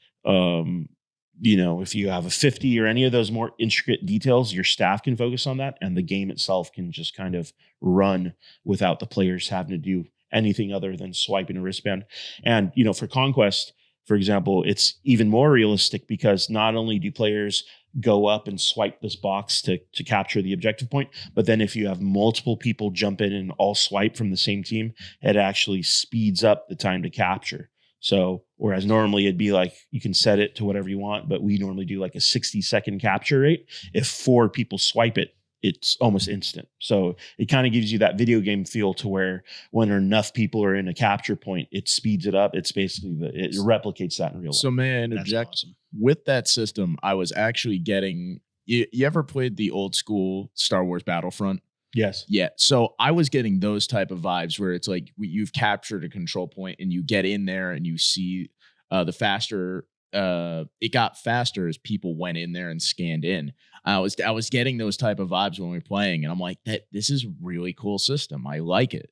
if you have a 50 or any of those more intricate details, your staff can focus on that, and the game itself can just kind of run without the players having to do anything other than swiping a wristband. And, for Conquest, for example, it's even more realistic because not only do players go up and swipe this box to capture the objective point, but then if you have multiple people jump in and all swipe from the same team, it actually speeds up the time to capture. So whereas normally it'd be like you can set it to whatever you want, but we normally do like a 60-second capture rate. If 4 people swipe it, it's almost instant. So it kind of gives you that video game feel to where when enough people are in a capture point, it speeds it up. It's basically it replicates that in real life. So may I interject? Awesome. With that system, I was actually getting. You ever played the old school Star Wars Battlefront? Yes. Yeah. So I was getting those type of vibes where it's like you've captured a control point and you get in there and you see the faster. It got faster as people went in there and scanned in. I was getting those type of vibes when we were playing, and I'm like, this is a really cool system. I like it,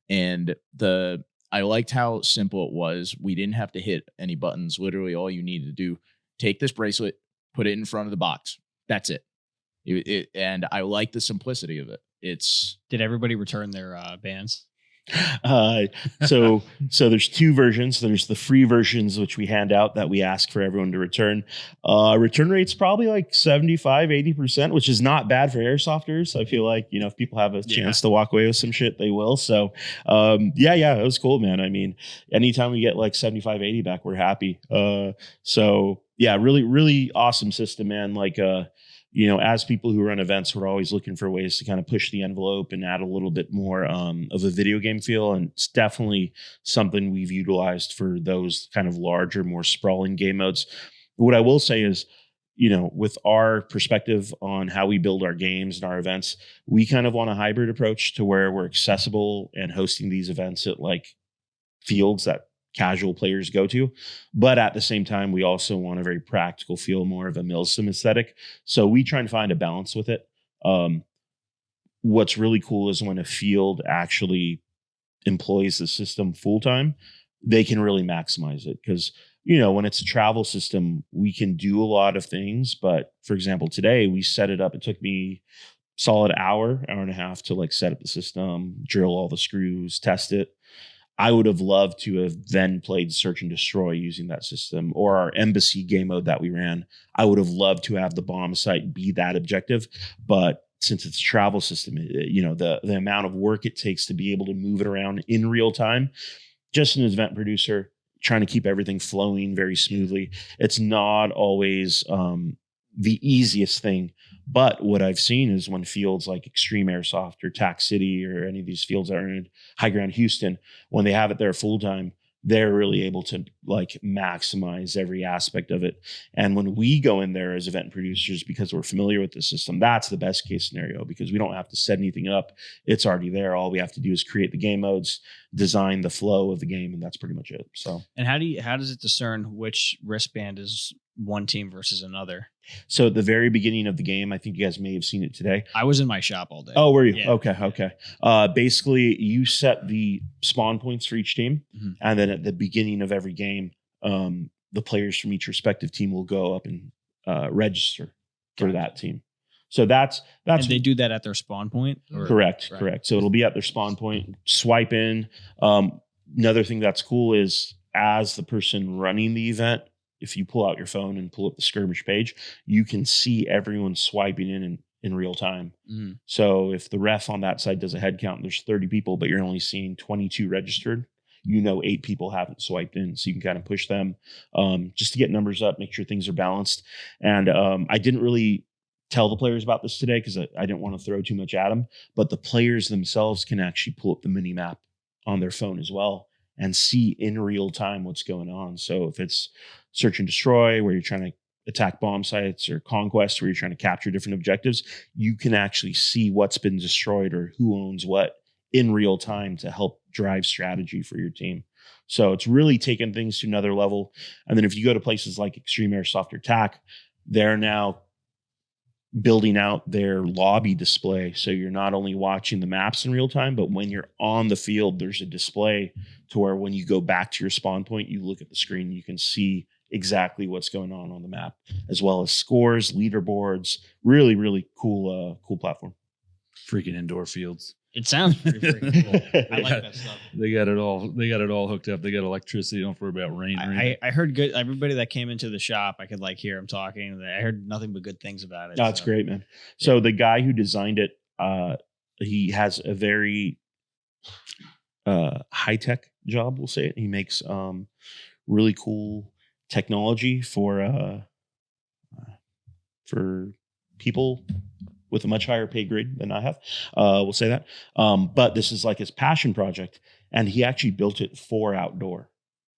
and I liked how simple it was. We didn't have to hit any buttons. Literally, all you needed to do, take this bracelet, put it in front of the box. That's it. And I like the simplicity of it. Did everybody return their bands? So there's 2 versions. There's the free versions, which we hand out that we ask for everyone to return. Return rate's probably like 75-80%, which is not bad for airsofters. I feel like, if people have a chance to walk away with some shit, they will. So, it was cool, man. I mean, anytime we get like 75-80 back, we're happy. So yeah, really, really awesome system, man. Like, as people who run events, we're always looking for ways to kind of push the envelope and add a little bit more of a video game feel. And it's definitely something we've utilized for those kind of larger, more sprawling game modes. What I will say is, with our perspective on how we build our games and our events, we kind of want a hybrid approach to where we're accessible and hosting these events at like fields that casual players go to. But at the same time, we also want a very practical feel, more of a Milsim aesthetic. So we try and find a balance with it. What's really cool is when a field actually employs the system full time, they can really maximize it. Because, when it's a travel system, we can do a lot of things. But for example, today we set it up. It took me solid hour and a half to like set up the system, drill all the screws, test it. I would have loved to have then played Search and Destroy using that system, or our Embassy game mode that we ran. I would have loved to have the bomb site be that objective. But since it's a travel system, the amount of work it takes to be able to move it around in real time, just an event producer trying to keep everything flowing very smoothly, it's not always the easiest thing. But what I've seen is when fields like Extreme Airsoft or Tac City or any of these fields that are in High Ground Houston, when they have it there full time, they're really able to like maximize every aspect of it. And when we go in there as event producers, because we're familiar with the system, that's the best case scenario, because we don't have to set anything up. It's already there. All we have to do is create the game modes, design the flow of the game, and that's pretty much it. So, and how does it discern which wristband is one team versus another? So at the very beginning of the game, I think you guys may have seen it today. I was in my shop all day. Oh, were you? Yeah. Okay. Basically, you set the spawn points for each team, and then at the beginning of every game, the players from each respective team will go up and register for that team. So that's and they do that at their spawn point? Correct. So it'll be at their spawn point, swipe in. Another thing that's cool is as the person running the event, if you pull out your phone and pull up the Skirmesh page, you can see everyone swiping in real time. So if the ref on that side does a head count, there's 30 people, but you're only seeing 22 registered, 8 people haven't swiped in. So you can kind of push them just to get numbers up, make sure things are balanced. And I didn't really tell the players about this today because I didn't want to throw too much at them, but the players themselves can actually pull up the mini map on their phone as well and see in real time what's going on. So if it's search and destroy, where you're trying to attack bomb sites, or conquest, where you're trying to capture different objectives, you can actually see what's been destroyed or who owns what in real time to help drive strategy for your team. So it's really taken things to another level. And then if you go to places like Extreme Airsoft or TAC, they're now building out their lobby display. So you're not only watching the maps in real time, but when you're on the field, there's a display to where when you go back to your spawn point, you look at the screen, you can see exactly what's going on the map, as well as scores, leaderboards. Really, really cool platform. Freaking indoor fields. It sounds pretty freaking cool. I like that stuff. They got it all hooked up. They got electricity. Don't worry about rain. I heard good. Everybody that came into the shop, I could like hear him talking. I heard nothing but good things about it. That's great, man. So the guy who designed it, he has a very high tech job. We'll say it. He makes really cool technology for people with a much higher pay grade than I have. We'll say that. But this is like his passion project, and he actually built it for outdoor,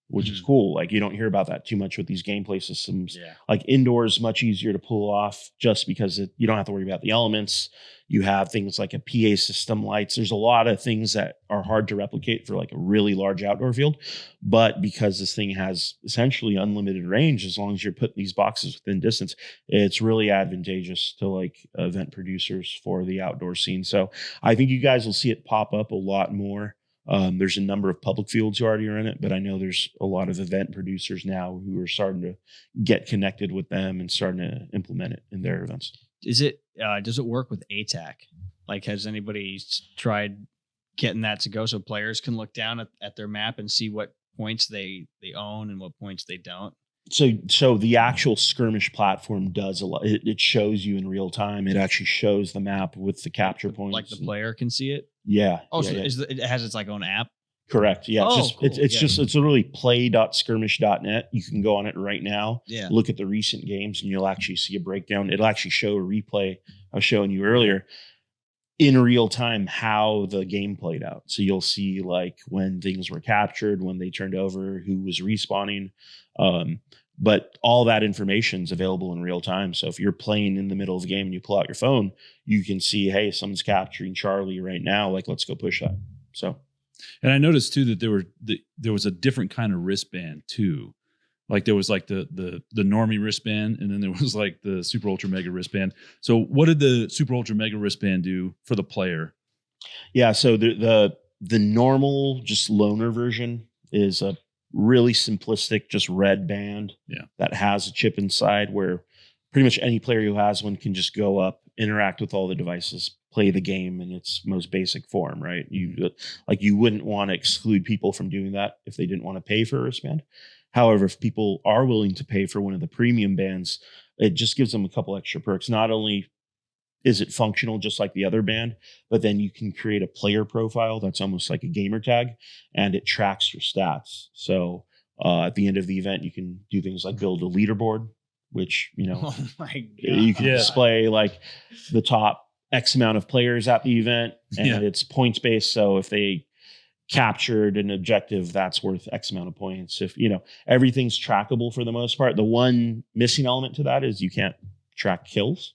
which is cool. Like, you don't hear about that too much with these gameplay systems. Yeah. Like, indoors, much easier to pull off just because you don't have to worry about the elements. You have things like a PA system, lights. There's a lot of things that are hard to replicate for like a really large outdoor field. But because this thing has essentially unlimited range, as long as you're putting these boxes within distance, it's really advantageous to like event producers for the outdoor scene. So I think you guys will see it pop up a lot more. There's a number of public fields who already are in it, but I know there's a lot of event producers now who are starting to get connected with them and starting to implement it in their events. Is it? Does it work with ATAC? Like, has anybody tried getting that to go so players can look down at their map and see what points they own and what points they don't? So the actual Skirmesh platform does a lot. It shows you in real time. It actually shows the map with the capture points. Like the player can see it? Yeah. Oh, yeah, so it has its like own app? Correct. Yeah. Oh, cool. It's literally play.skirmesh.net. You can go on it right now. Yeah. Look at the recent games and you'll actually see a breakdown. It'll actually show a replay I was showing you earlier in real time how the game played out. So you'll see like when things were captured, when they turned over, who was respawning. But all that information is available in real time. So if you're playing in the middle of the game and you pull out your phone, you can see, hey, someone's capturing Charlie right now. Like, let's go push that. So. And I noticed too that there was a different kind of wristband too. Like there was like the normie wristband, and then there was like the super ultra mega wristband. So what did the super ultra mega wristband do for the player? Yeah, so the normal just loaner version is a really simplistic just red band that has a chip inside where pretty much any player who has one can just go up, interact with all the devices, play the game in its most basic form, right? You wouldn't want to exclude people from doing that if they didn't want to pay for a wristband. However, if people are willing to pay for one of the premium bands, it just gives them a couple extra perks. Not only is it functional just like the other band, but then you can create a player profile that's almost like a gamer tag, and it tracks your stats. So at the end of the event, you can do things like build a leaderboard, which, Oh my God. you can display like the top X amount of players at the event, and it's points based. So if they captured an objective, that's worth X amount of points. If everything's trackable for the most part. The one missing element to that is you can't track kills.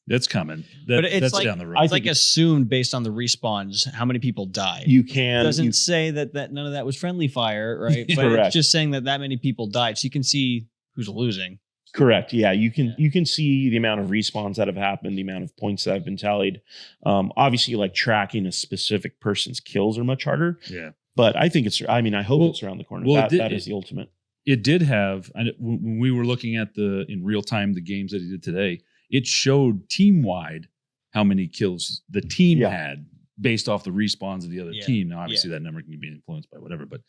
That's coming. But it's that's like, down the road. it's like assumed based on the respawns how many people died. You can. It doesn't say that none of that was friendly fire, right? But Correct. it's just saying that many people died, so you can see who's losing. Correct. Yeah, you can see the amount of respawns that have happened, the amount of points that have been tallied. Obviously, like tracking a specific person's kills are much harder. Yeah. But I think I hope it's around the corner. That is the ultimate. It did have, when we were looking at in real time the games that he did today, it showed team wide how many kills the team had based off the respawns of the other team. Now, obviously, that number can be influenced by whatever, but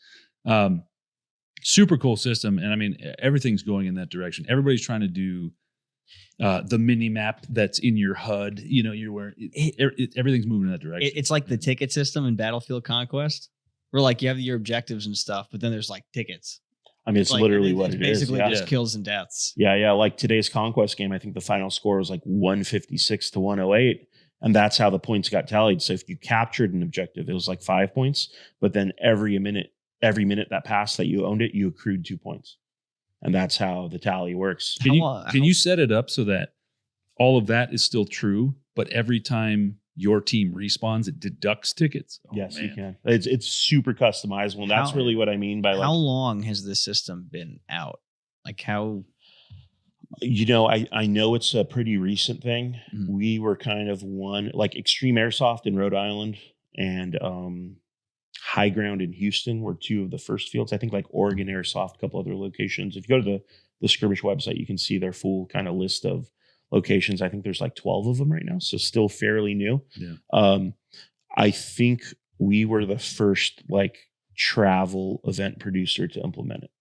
super cool system. And everything's going in that direction. Everybody's trying to do the mini map that's in your HUD. You're wearing everything's moving in that direction. It's like the ticket system in Battlefield Conquest, where like you have your objectives and stuff, but then there's like tickets. It's like, literally what it is. Basically just kills and deaths. Yeah. Like today's Conquest game, I think the final score was like 156 to 108. And that's how the points got tallied. So if you captured an objective, it was like 5 points. But then every minute that passed that you owned it, you accrued 2 points. And that's how the tally works. Can you set it up so that all of that is still true, but every time your team respawns, it deducts tickets? Yes, you can. It's super customizable. And that's really what I mean by how long has this system been out? Like how? I know it's a pretty recent thing. Mm-hmm. We were kind of Extreme Airsoft in Rhode Island and High Ground in Houston were two of the first fields. I think like Oregon Airsoft, a couple other locations. If you go to the Skirmesh website, you can see their full kind of list of locations. I think there's like 12 of them right now. So still fairly new. Yeah. I think we were the first like travel event producer to implement it.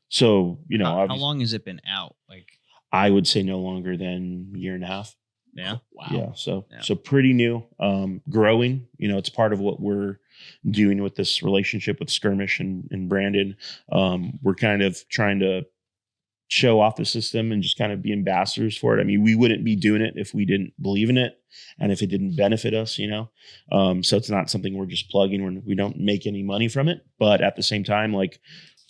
So, how long has it been out? Like, I would say no longer than a year and a half. Yeah. Wow. Yeah. So pretty new, growing, it's part of what we're doing with this relationship with Skirmesh and Brandon. We're kind of trying to show off the system and just kind of be ambassadors for it. I mean, we wouldn't be doing it if we didn't believe in it and if it didn't benefit us, so it's not something we're just plugging. We don't make any money from it, but at the same time, like,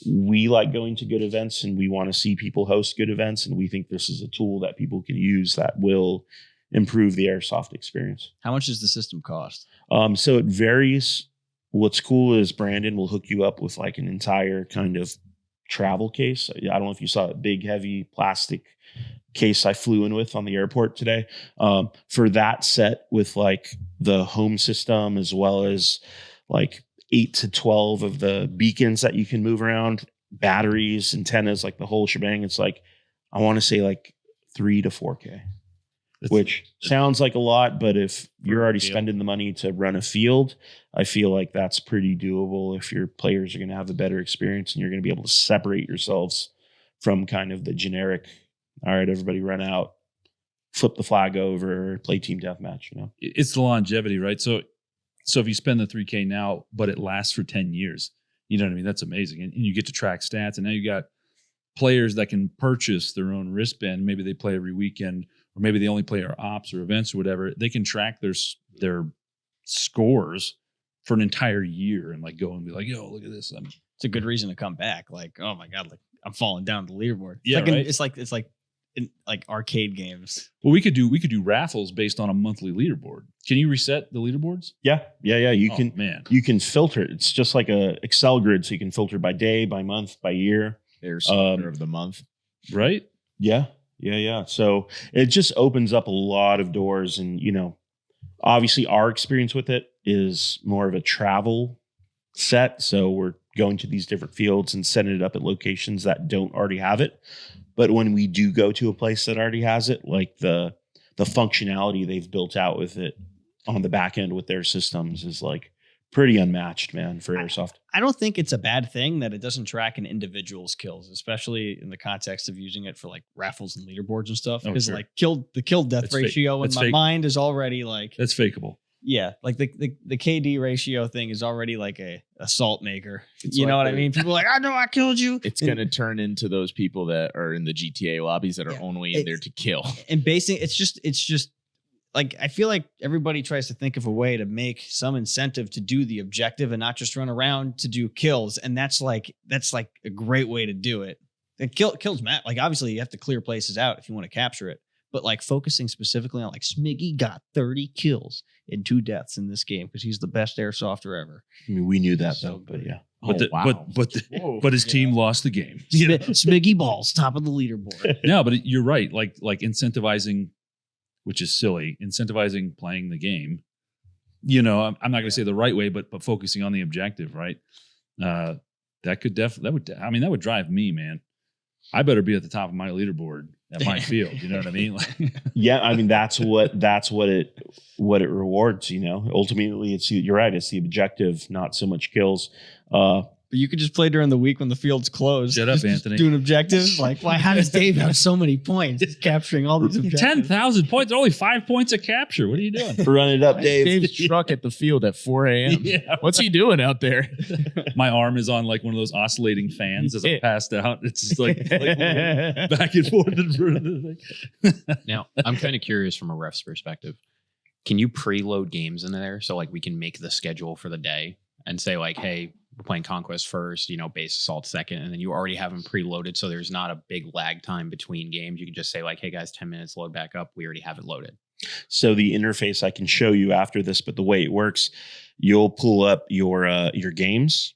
we like going to good events and we want to see people host good events. And we think this is a tool that people can use that will improve the airsoft experience. How much does the system cost? So it varies. What's cool is Brandon will hook you up with like an entire kind of travel case. I don't know if you saw a big, heavy plastic case I flew in with on the airport today. For that set with like the home system, as well as like 8 to 12 of the beacons that you can move around, batteries, antennas, like the whole shebang. It's like, I want to say like $3,000 to $4,000, which sounds like a lot, but if you're already spending the money to run a field, I feel like that's pretty doable if your players are going to have a better experience and you're going to be able to separate yourselves from kind of the generic, all right, everybody run out, flip the flag over, play team deathmatch, It's the longevity, right? So if you spend the $3,000 now, but it lasts for 10 years, you know what I mean? That's amazing. And you get to track stats. And now you got players that can purchase their own wristband. Maybe they play every weekend, or maybe they only play our ops or events or whatever. They can track their scores for an entire year and like go and be like, yo, look at this. It's a good reason to come back. Like, oh my God, like I'm falling down the leaderboard. Yeah, right? It's like in like arcade games. Well, we could do raffles based on a monthly leaderboard. Can you reset the leaderboards? Yeah. You can filter it. It's just like a Excel grid, so you can filter by day, by month, by year. There's of the month, right? Yeah. So it just opens up a lot of doors, and obviously our experience with it is more of a travel set. So we're going to these different fields and setting it up at locations that don't already have it. But when we do go to a place that already has it, like the functionality they've built out with it on the back end with their systems is like pretty unmatched, man, for Airsoft. I don't think it's a bad thing that it doesn't track an individual's kills, especially in the context of using it for like raffles and leaderboards and stuff. Because like the kill death ratio in my mind is already like, that's fakeable. Yeah, like the KD ratio thing is already like a salt maker. You know what I mean? People are like, I know I killed you. It's going to turn into those people that are in the GTA lobbies that are only in there to kill. And basically, it's just like, I feel like everybody tries to think of a way to make some incentive to do the objective and not just run around to do kills. And that's like a great way to do it. And kills matter. Like, obviously, you have to clear places out if you want to capture it. But like focusing specifically on like Smiggy got 30 kills and 2 deaths in this game because he's the best airsofter ever. I mean, we knew that though, but yeah. But his team lost the game. Smiggy Balls, top of the leaderboard. No, but you're right. Like incentivizing, which is silly, incentivizing playing the game. I'm not going to say the right way, but focusing on the objective, right? That would drive me, man. I better be at the top of my leaderboard at my field. You know what I mean? Yeah, I mean that's what it rewards. Ultimately, you're right. It's the objective, not so much kills. But you could just play during the week when the field's closed. Shut up, Just Anthony. Doing objectives. Like, why? How does Dave have so many points? He's capturing all these objectives. 10,000 points. Only 5 points a capture. What are you doing? Run it up, Dave. Dave's truck at the field at 4 a.m. Yeah. What's he doing out there? My arm is on like one of those oscillating fans as I passed out. It's just like back and forth in front of the thing. Now, I'm kind of curious from a ref's perspective. Can you preload games in there so like we can make the schedule for the day and say like, hey, we're playing Conquest first, base assault second, and then you already have them preloaded, so there's not a big lag time between games. You can just say like, hey guys, 10 minutes, load back up. We already have it loaded. So the interface I can show you after this, but the way it works, you'll pull up your games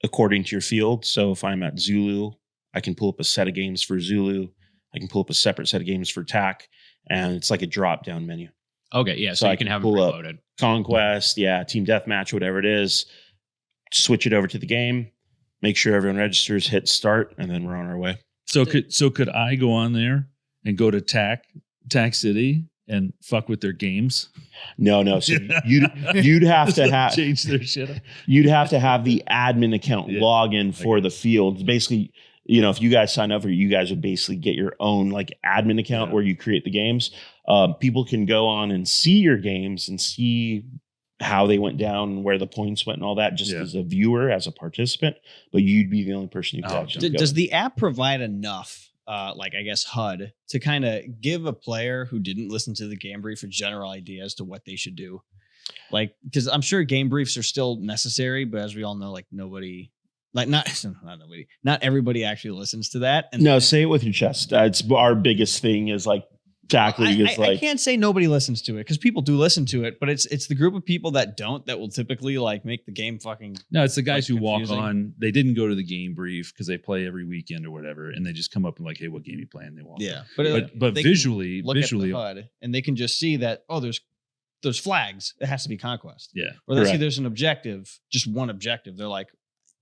according to your field. So if I'm at Zulu, I can pull up a set of games for Zulu. I can pull up a separate set of games for TAC, and it's like a drop down menu. Okay, yeah, so I you can have them pull up preloaded. Conquest, team deathmatch, whatever it is. Switch it over to the game, make sure everyone registers, hit start, and then we're on our way. So could I go on there and go to TAC City and fuck with their games? No. So you'd have to have change their shit up. You'd have to have the admin account login for Okay. the fields. Basically, if you guys sign up for it, you guys would basically get your own like admin account where you create the games. People can go on and see your games and see how they went down and where the points went and all that just as a viewer, as a participant, but you'd be the only person who could actually go. Does the app provide enough, like I guess HUD, to kind of give a player who didn't listen to the game brief a general idea as to what they should do? Like, because I'm sure game briefs are still necessary, but as we all know, like nobody, like not everybody actually listens to that. And No, say it with your chest. It's our biggest thing is like tackling I can't say nobody listens to it because people do listen to it, but it's the group of people that don't that will typically like make the game fucking. No, it's the guys who confusing. walk on. They didn't go to the game brief because they play every weekend or whatever, and they just come up and like, hey, what game you playing? They walk. Yeah, on. But they can visually, look at the HUD and they can just see that there's flags. It has to be Conquest. Yeah, Or they see Correct. there's an objective, just one objective. They're like,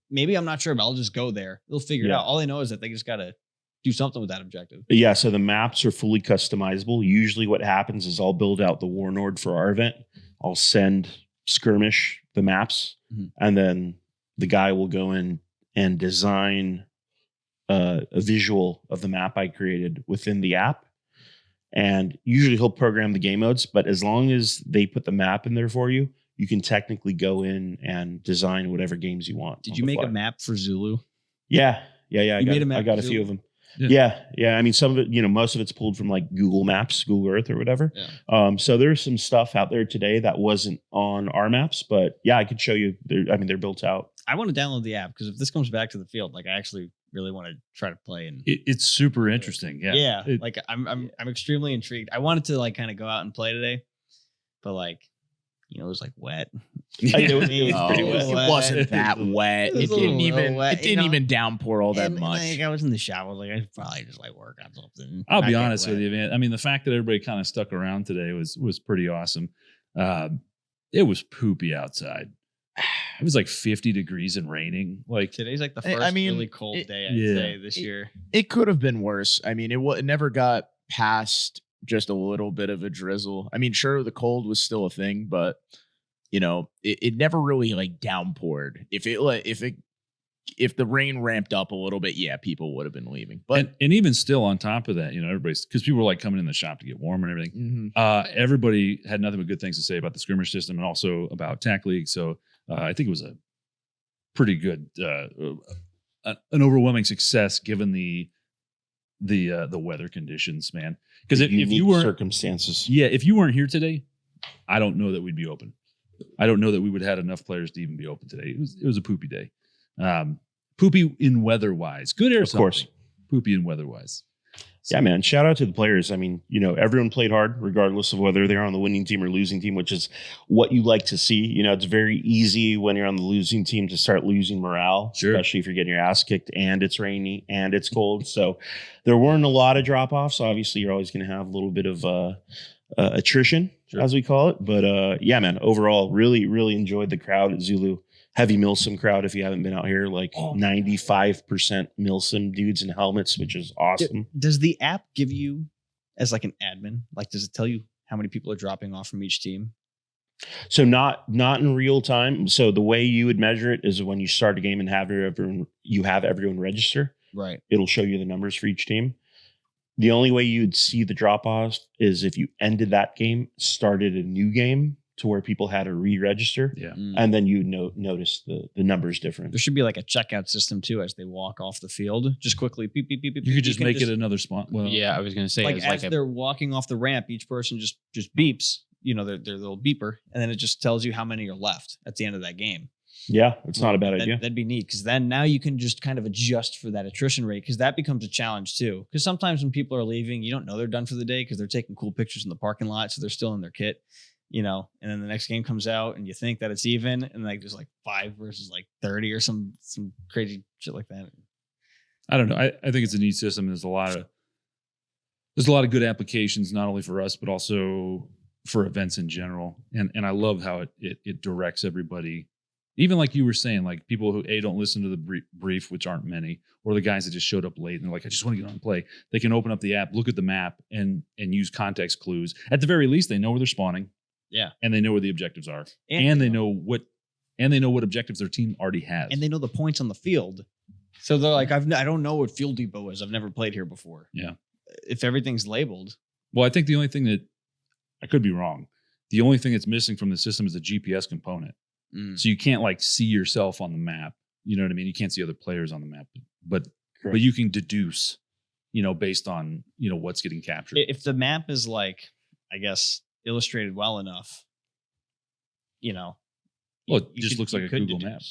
maybe I'm not sure, but I'll just go there. They'll figure it out. All they know is that they just got to do something with that objective. Yeah, so the maps are fully customizable. Usually what happens is I'll build out the Warlord for our event. I'll send Skirmesh the maps, and then the guy will go in and design a visual of the map I created within the app. And usually he'll program the game modes, but as long as they put the map in there for you, you can technically go in and design whatever games you want. Did on you the make fly. a map for Zulu? Yeah. I got a for few Zulu? of them. Yeah. Yeah. I mean, some of it, most of it's pulled from like Google Maps, Google Earth or whatever. Yeah. So there's some stuff out there today that wasn't on our maps, but yeah, I could show you. They're built out. I want to download the app because if this comes back to the field, like I actually really want to try to play and it's super interesting. Yeah, like I'm extremely intrigued. I wanted to like kind of go out and play today, but like it was like wet. It was pretty It wet. wasn't that wet. It was It a didn't little even. wet, It didn't even downpour all that And, much. Like, I was in the shower. I was like, I should probably just like work on something. I'll not be get honest wet. with you, man. I mean, the fact that everybody kind of stuck around today was pretty awesome. It was poopy outside. It was like 50 degrees and raining. Like Today's like the I first mean, really cold day I'd yeah. say this year. It could have been worse. I mean, it never got past just a little bit of a drizzle. I mean, sure, the cold was still a thing, but it never really like downpoured. If the rain ramped up a little bit, yeah, people would have been leaving. But and even still on top of that, everybody's because people were like coming in the shop to get warm and everything. Everybody had nothing but good things to say about the skirmish system and also about TAC League. So I think it was a pretty good, an overwhelming success given the weather conditions, man. Because if you weren't circumstances, if you weren't here today, I don't know that we'd be open. I don't know that we would have had enough players to even be open today. It was a poopy day. Poopy in weather wise. Good air, of course. Poopy in weather wise. Yeah, man. Shout out to the players. I mean, everyone played hard, regardless of whether they're on the winning team or losing team, which is what you like to see. It's very easy when you're on the losing team to start losing morale, Sure. especially if you're getting your ass kicked and it's rainy and it's cold. So there weren't a lot of drop offs. Obviously, you're always going to have a little bit of attrition, as we call it. But yeah, man, overall, really, really enjoyed the crowd at Zulu. Heavy Milsim crowd. If you haven't been out here, like 95% Milsim dudes in helmets, which is awesome. Does the app give you as like an admin? Like, does it tell you how many people are dropping off from each team? So not in real time. So the way you would measure it is when you start a game and have everyone register. Right. It'll show you the numbers for each team. The only way you'd see the drop off is if you ended that game, started a new game to where people had to re-register. Yeah. And then you notice the numbers different. There should be like a checkout system too as they walk off the field. Just quickly, beep, beep, beep, beep. You could just make it another spot. Well, Yeah, I was going to say, like it's as like they're walking off the ramp, each person just beeps, their little beeper, and then it just tells you how many are left at the end of that game. Yeah, it's not a bad idea. That'd be neat because then now you can just kind of adjust for that attrition rate because that becomes a challenge too. Because sometimes when people are leaving, you don't know they're done for the day because they're taking cool pictures in the parking lot, so they're still in their kit, and then the next game comes out and you think that it's even, and like there's like 5 versus like 30 or some crazy shit like that. I don't know. I think it's a neat system. There's a lot of good applications, not only for us, but also for events in general. And I love how it directs everybody. Even like you were saying, like people who don't listen to the brief, which aren't many, or the guys that just showed up late and they're like, I just want to get on and play. They can open up the app, look at the map, and use context clues. At the very least, they know where they're spawning. Yeah. And they know where the objectives are. And they know what objectives their team already has. And they know the points on the field. So they're like, I don't know what Field Depot is. I've never played here before. Yeah. If everything's labeled. Well, I think the only thing that I could be wrong. The only thing that's missing from the system is the GPS component. So you can't like see yourself on the map. You know what I mean? You can't see other players on the map, but you can deduce, based on, what's getting captured. If the map is like, I guess, illustrated well enough, well, it just looks like a Google map.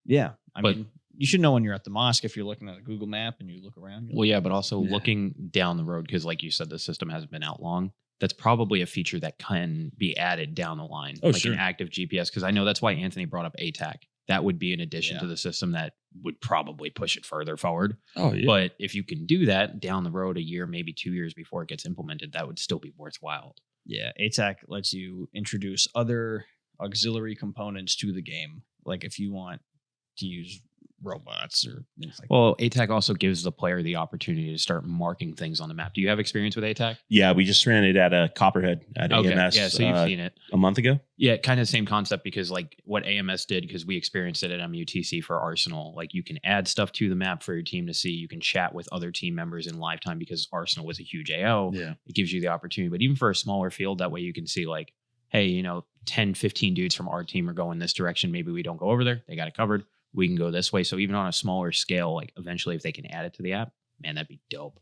Yeah. I mean, you should know when you're at the mosque if you're looking at a Google map and you look around. Well, yeah, but also looking down the road, because like you said, the system hasn't been out long. That's probably a feature that can be added down the line, an active GPS. Because I know that's why Anthony brought up ATAC. That would be an addition to the system that would probably push it further forward. Oh, yeah. But if you can do that down the road, a year, maybe 2 years before it gets implemented, that would still be worthwhile. Yeah, ATAC lets you introduce other auxiliary components to the game. Like if you want to use robots or things like that. Well, ATAC also gives the player the opportunity to start marking things on the map. Do you have experience with ATAC? Yeah, we just ran it at Copperhead at AMS. Yeah, so you've seen it a month ago. Yeah, kind of the same concept because like what AMS did, because we experienced it at MUTC for Arsenal, like you can add stuff to the map for your team to see. You can chat with other team members in live time because Arsenal was a huge AO. Yeah. It gives you the opportunity. But even for a smaller field, that way you can see like, hey, 10, 15 dudes from our team are going this direction. Maybe we don't go over there. They got it covered. We can go this way. So even on a smaller scale, like eventually if they can add it to the app, man, that'd be dope.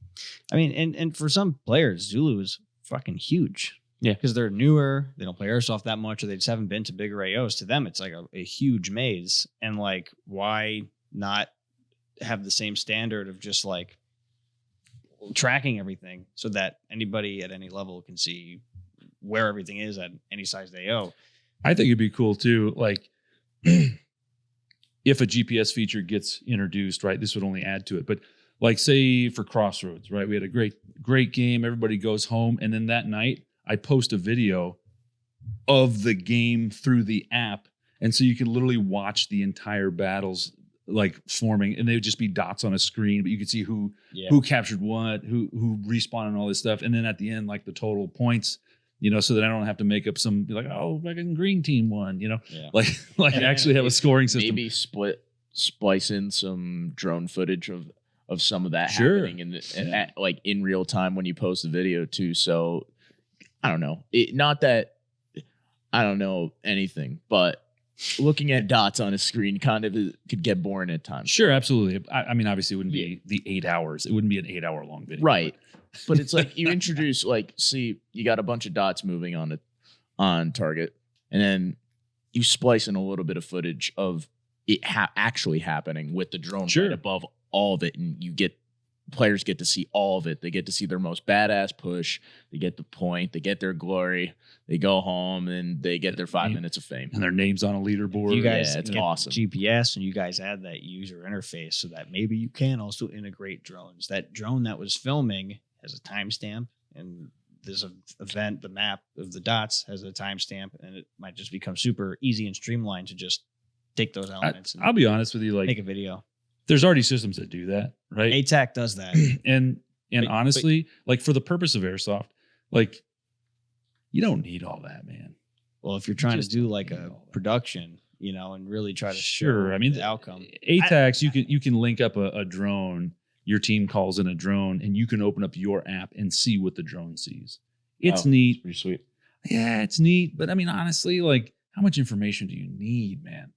I mean, and for some players, Zulu is fucking huge. Yeah. Because they're newer, they don't play Airsoft that much, or they just haven't been to bigger AOs. To them, it's like a huge maze. And like, why not have the same standard of just like tracking everything so that anybody at any level can see where everything is at any size AO? I think it'd be cool too. Like, if a GPS feature gets introduced, right, this would only add to it. But like say for Crossroads, right, we had a great game. Everybody goes home. And then that night I post a video of the game through the app. And so you can literally watch the entire battles like forming, and they would just be dots on a screen, but you could see who captured what, who respawned and all this stuff. And then at the end, like the total points, so that I don't have to make up some, be like, oh, fucking green team won, like actually have a scoring system. Maybe splice in some drone footage of some of that happening and like in real time when you post the video too. So I don't know. Not that I don't know anything, but looking at dots on a screen kind of could get boring at times. Sure, absolutely. I mean, obviously it wouldn't be the 8 hours. It wouldn't be an 8 hour long video. Right. But it's like you introduce, like, see, you got a bunch of dots moving on target, and then you splice in a little bit of footage of it actually happening with the drone right above all of it, and players get to see all of it. They get to see their most badass push. They get the point. They get their glory. They go home and they get their 5 minutes of fame. And their name's on a leaderboard. You guys it's get awesome. GPS, and you guys add that user interface so that maybe you can also integrate drones. That drone that was filming has a timestamp, and this event, the map of the dots, has a timestamp, and it might just become super easy and streamlined to just take those elements. I'll be honest with you, like make a video. There's already systems that do that, right? ATAC does that, and honestly, like for the purpose of Airsoft, like you don't need all that, man. Well, if you're trying to do like a production, and really try to Sure. show I mean, the outcome. ATAX, you can link up a drone. Your team calls in a drone, and you can open up your app and see what the drone sees. It's neat. Pretty sweet. Yeah, it's neat. But I mean, honestly, like, how much information do you need, man?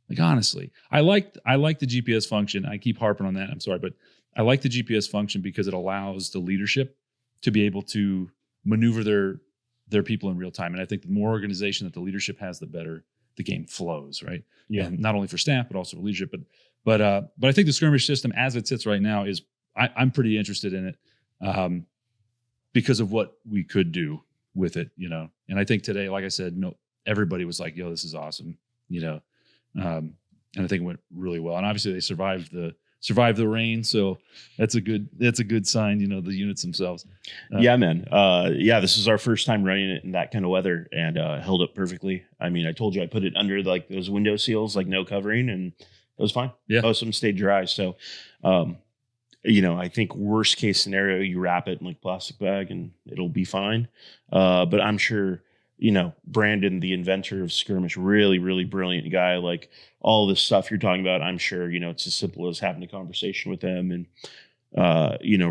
Like, honestly, I like the GPS function. I keep harping on that. I'm sorry, but I like the GPS function because it allows the leadership to be able to maneuver their people in real time. And I think the more organization that the leadership has, the better the game flows, right? Yeah. And not only for staff, but also for leadership. But I think the skirmish system, as it sits right now, is I'm pretty interested in it because of what we could do with it, And I think today, like I said, everybody was like, "Yo, this is awesome," And I think it went really well. And obviously, they survived the rain, so that's a good sign. The units themselves. Yeah, man. This is our first time running it in that kind of weather, and held up perfectly. I mean, I told you I put it under like those window seals, like no covering, and it was fine. Yeah, most of them stayed dry. So, I think worst case scenario, you wrap it in like plastic bag and it'll be fine. But I'm sure, Brandon, the inventor of Skirmesh, really, really brilliant guy. Like all this stuff you're talking about, I'm sure, it's as simple as having a conversation with him and,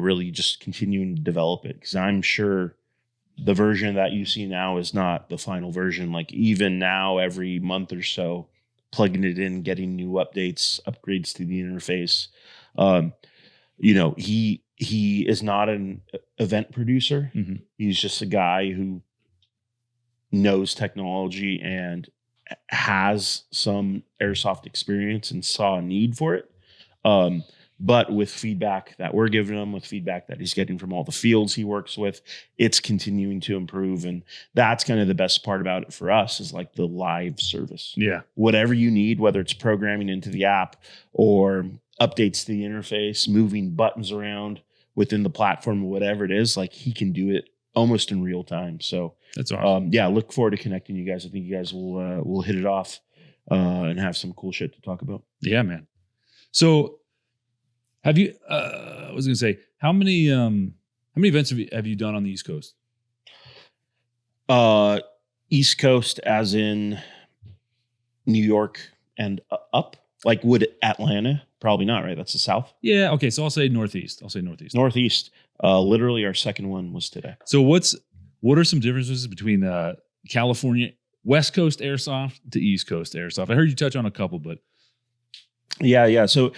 really just continuing to develop it. Cause I'm sure the version that you see now is not the final version. Like even now, every month or so, plugging it in, getting new updates, upgrades to the interface. He is not an event producer. Mm-hmm. He's just a guy who knows technology and has some airsoft experience and saw a need for it. But with feedback that we're giving him, with feedback that he's getting from all the fields he works with, it's continuing to improve. And that's kind of the best part about it for us is like the live service. Yeah. Whatever you need, whether it's programming into the app or updates to the interface, moving buttons around within the platform, whatever it is, like he can do it almost in real time. So that's awesome. Look forward to connecting you guys. I think you guys will hit it off and have some cool shit to talk about. Yeah, man. So have you, I was going to say, how many events have you done on the East Coast? East Coast as in New York and up? Like would Atlanta? Probably not, right? That's the South. Yeah. Okay. So I'll say Northeast. Northeast. Literally our second one was today. So what are some differences between California, West Coast Airsoft to East Coast Airsoft? I heard you touch on a couple, but. Yeah. So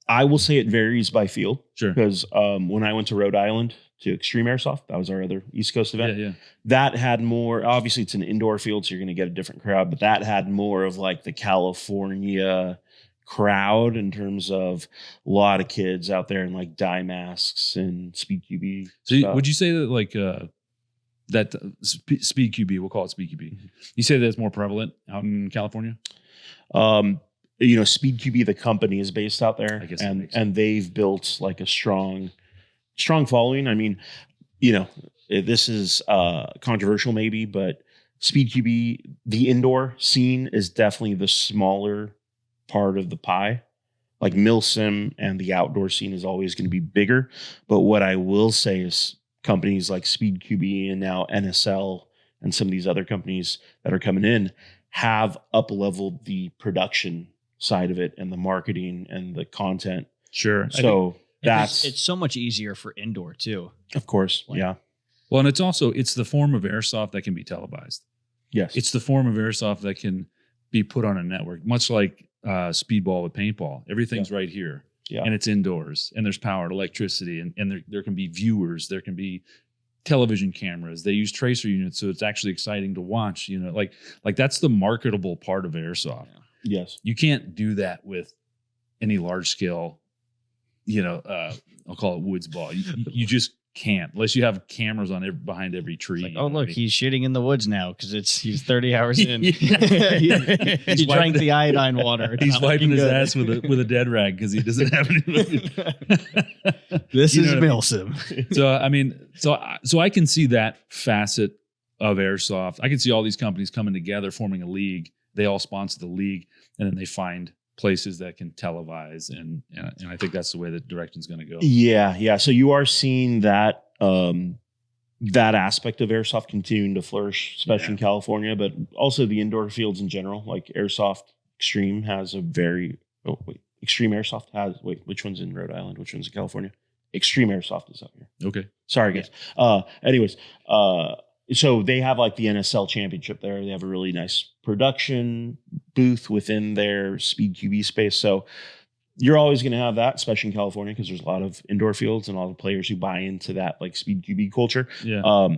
I will say it varies by field. Sure. Because when I went to Rhode Island to Extreme Airsoft, that was our other East Coast event. Yeah. That had more, obviously it's an indoor field, so you're going to get a different crowd, but that had more of like the California crowd in terms of a lot of kids out there in like dye masks and Speed QB. So would you say that like that Speed QB, we'll call it Speed QB. You say that's more prevalent out in California? Speed QB, the company is based out there, I guess and they've built like a strong following. I mean, this is controversial maybe, but Speed QB, the indoor scene is definitely the smaller part of the pie. Like Milsim and the outdoor scene is always going to be bigger. But what I will say is companies like Speed QB and now NSL and some of these other companies that are coming in have up-leveled the production side of it and the marketing and the content. Sure. So it's so much easier for indoor too. Of course. Yeah. Well, and it's the form of airsoft that can be televised. Yes. It's the form of airsoft that can be put on a network, much like speedball with paintball. Everything's right here. Yeah. And it's indoors and there's power and electricity and there can be viewers, there can be television cameras. They use tracer units, so it's actually exciting to watch, like that's the marketable part of airsoft. Yeah. Yes. You can't do that with any large scale, I'll call it woods ball. You just can't unless you have cameras on behind every tree. Like, oh, look, he's shitting in the woods now because he's 30 hours in. He drank the iodine water. He's wiping his ass with a dead rag because he doesn't have any. This is Milsim. So I mean, so I can see that facet of airsoft. I can see all these companies coming together, forming a league. They all sponsor the league, and then they find places that can televise, and I think that's the way the direction's going to go. Yeah. So you are seeing that that aspect of airsoft continuing to flourish, especially in California, but also the indoor fields in general. Like Airsoft Extreme has a very Extreme Airsoft has which one's in Rhode Island? Which one's in California? Extreme Airsoft is up here. Okay. Sorry, guys. Anyways, so they have like the NSL championship there. They have a really nice production booth within their Speed QB space. So you're always going to have that, especially in California, because there's a lot of indoor fields and all the players who buy into that like Speed QB culture. Yeah.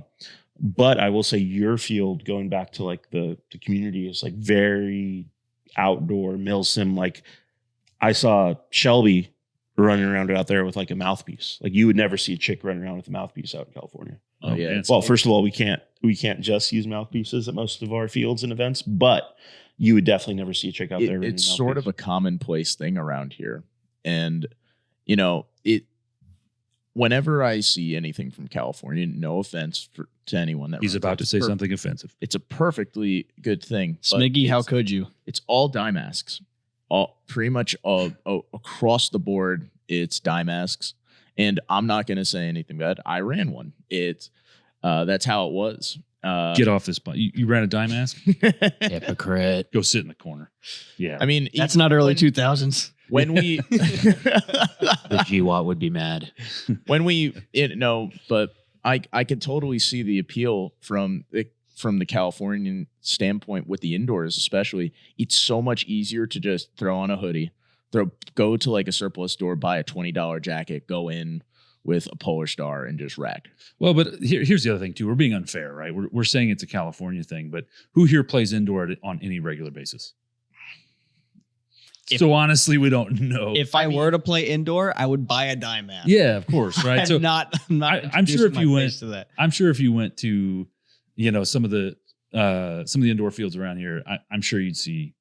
But I will say your field, going back to like the community, is like very outdoor. Milsim, like I saw Shelby running around out there with like a mouthpiece. Like you would never see a chick running around with a mouthpiece out in California. Oh yeah. Well, first of all, we can't just use mouthpieces at most of our fields and events, but you would definitely never see a chick out there. It's sort of a commonplace thing around here. And, you know, whenever I see anything from California, no offense to anyone that He's about to say something offensive. It's a perfectly good thing. Smiggy, how could you? It's all dye masks. Pretty much across the board, it's dye masks. And I'm not going to say anything bad. I ran one. That's how it was. Get off this butt. You ran a dye mask? Hypocrite. Go sit in the corner. Yeah. I mean, That's not early 2000s. when we The GWAT would be mad. but I can totally see the appeal from the Californian standpoint with the indoors, especially. It's so much easier to just throw on a hoodie, go to like a surplus store, buy a $20 jacket, go in with a Polar Star and just rack. Well, but here's the other thing too. We're being unfair, right? We're saying it's a California thing, but who here plays indoor on any regular basis? So honestly, we don't know. If I were to play indoor, I would buy a dye mask. Yeah, of course, right? I'm So I'm sure if you went to that. I'm sure if you went to, some of the indoor fields around here, I'm sure you'd see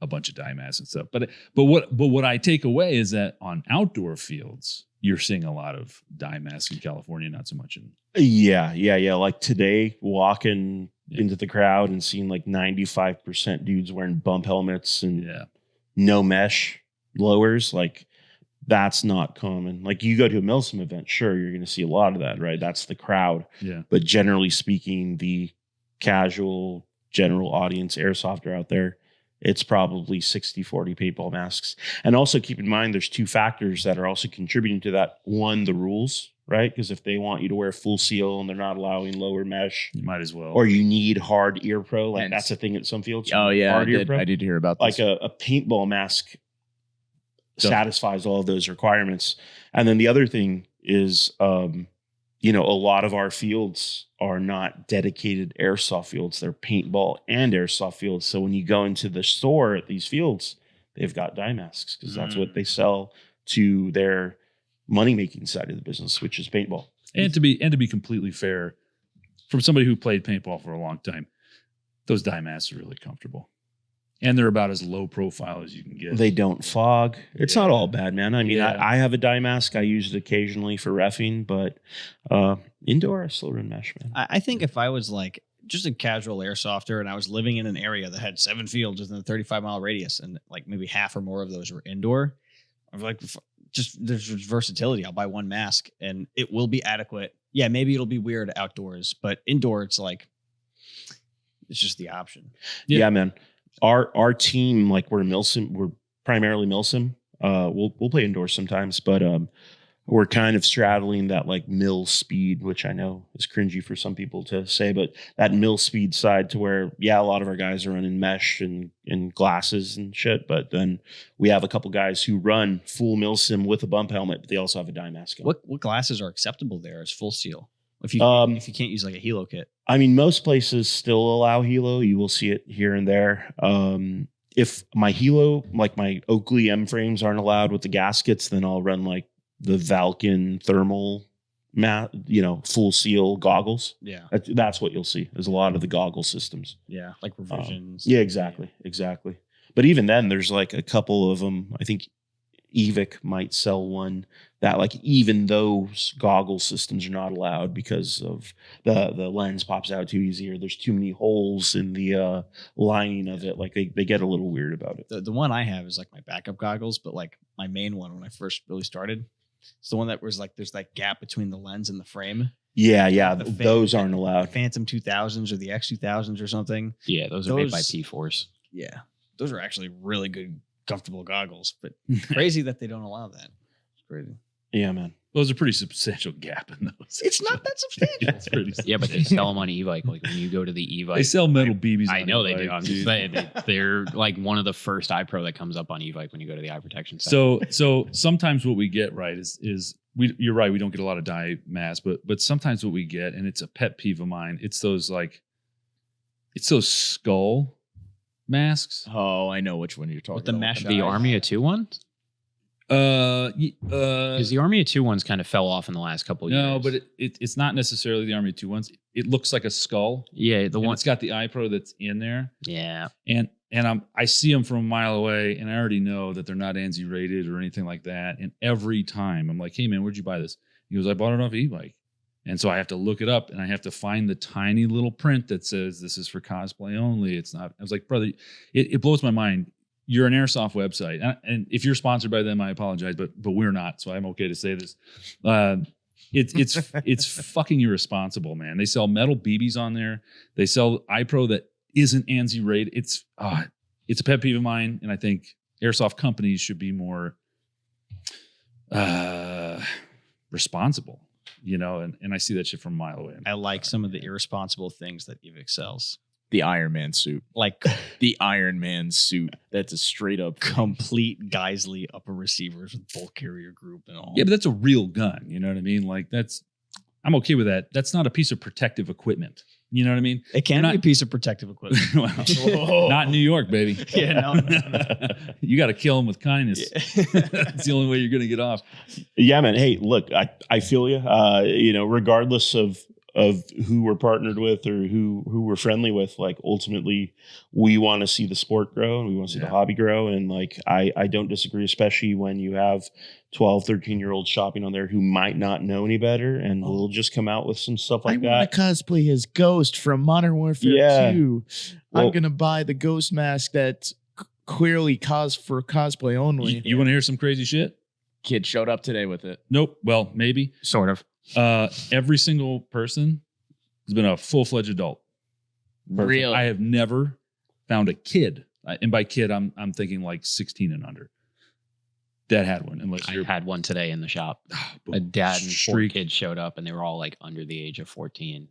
a bunch of dye masks and stuff. But what I take away is that on outdoor fields, you're seeing a lot of dye masks in California, not so much in. Yeah. Like today, walking into the crowd and seeing like 95% dudes wearing bump helmets and no mesh lowers, like that's not common. Like you go to a Milsim event, sure, you're going to see a lot of that, right? That's the crowd. Yeah. But generally speaking, the casual general audience airsofter out there, it's probably 60-40 paintball masks. And also keep in mind, there's two factors that are also contributing to that. One, the rules, right? Because if they want you to wear full seal and they're not allowing lower mesh, You might as well. or you need hard ear pro, like that's a thing at some fields. Oh yeah, hard ear pro. I did hear about Like this. a paintball mask satisfies all of those requirements. And then the other thing is, a lot of our fields are not dedicated airsoft fields. They're paintball and airsoft fields. So when you go into the store at these fields, they've got dye masks because that's what they sell to their money-making side of the business, which is paintball. And to be completely fair, from somebody who played paintball for a long time, those dye masks are really comfortable. And they're about as low profile as you can get. They don't fog. It's not all bad, man. I mean, Yeah. I have a dye mask. I use it occasionally for reffing, but indoor, I still run mesh, man. I think if I was like just a casual airsofter and I was living in an area that had 7 fields within a 35-mile radius and like maybe half or more of those were indoor, I'm like, just there's versatility. I'll buy one mask and it will be adequate. Yeah, maybe it'll be weird outdoors, but indoor, it's like, it's just the option. Yeah, man. Our team, like we're primarily Milsim. We'll play indoors sometimes, but we're kind of straddling that like mill speed, which I know is cringy for some people to say, but that mill speed side to where, a lot of our guys are running mesh and glasses and shit. But then we have a couple guys who run full Milsim with a bump helmet, but they also have a dye mask on. What glasses are acceptable there as full seal? If you can't use like a helo kit. I mean, most places still allow helo. You will see it here and there. If my helo, like my Oakley M frames aren't allowed with the gaskets, then I'll run like the Valken thermal full seal goggles. Yeah. That's what you'll see is a lot of the goggle systems. Yeah. Like revisions. Yeah, exactly. But even then there's like a couple of them. I think Evic might sell one that like even those goggle systems are not allowed because of the lens pops out too easy or there's too many holes in the lining of it. Like they get a little weird about it. The one I have is like my backup goggles, but like my main one when I first really started, it's the one that was like there's that gap between the lens and the frame. Yeah. The Those aren't allowed. Phantom 2000s or the X2000s or something. Yeah, those are made by P-Force. Yeah, those are actually really good, comfortable goggles. But crazy that they don't allow that. It's crazy. Yeah, man. There's a pretty substantial gap in those. It's not that substantial. It's pretty Yeah, but they sell them on e-bike. Like when you go to the e-bike, They sell metal BBs. I on know they e-bike, do. I'm just dude. saying they're like one of the first iPro that comes up on e-bike when you go to the eye protection center. So sometimes what we get right is you're right, we don't get a lot of dye masks, but sometimes what we get, and it's a pet peeve of mine, it's those skull masks. Oh, I know which one you're talking With the about. mesh The eyes. Army of Two ones? Because the Army of Two ones kind of fell off in the last couple of years. no, but it's not necessarily the Army of Two ones. It looks like a skull. Yeah, the And one. it's got the iPro that's in there. Yeah, And I see them from a mile away, and I already know that they're not ANSI rated or anything like that. And every time I'm like, "Hey man, where'd you buy this?" He goes, "I bought it off e-bike." And so I have to look it up, and I have to find the tiny little print that says this is for cosplay only. It's not. I was like, brother, it blows my mind. You're an Airsoft website, and if you're sponsored by them, I apologize, but we're not, so I'm okay to say this. It's fucking irresponsible, man. They sell metal BBs on there. They sell iPro that isn't ANSI rated. It's a pet peeve of mine, and I think Airsoft companies should be more responsible, and I see that shit from a mile away. I like some of the irresponsible things that Evic sells. The Iron Man suit. Like The Iron Man suit. That's a straight up complete Geisley upper receivers with bolt carrier group and all. Yeah, but that's a real gun. You know what I mean? Like I'm okay with that. That's not a piece of protective equipment. You know what I mean? It can You're be a not- piece of protective equipment. Well, not in New York, baby. Yeah, no. You got to kill them with kindness. That's the only way you're going to get off. Yeah, man. Hey, look, I feel you. Regardless of who we're partnered with or who we're friendly with, like ultimately we want to see the sport grow and we want to see the hobby grow. And like, I don't disagree, especially when you have 12, 13-year-olds shopping on there who might not know any better and will just come out with some stuff like I that. want to cosplay as Ghost from Modern Warfare 2. Well- I'm going to buy the Ghost mask that's clearly for cosplay only. You want to hear some crazy shit? Kid showed up today with it. Nope. Well, maybe. sort of. Every single person has been a full-fledged adult. Perfect. Really? I have never found a kid, and by kid, I'm thinking like 16 and under, that had one. Unless I you're had one today in the shop. A dad and 4 kids showed up, and they were all like under the age of 14.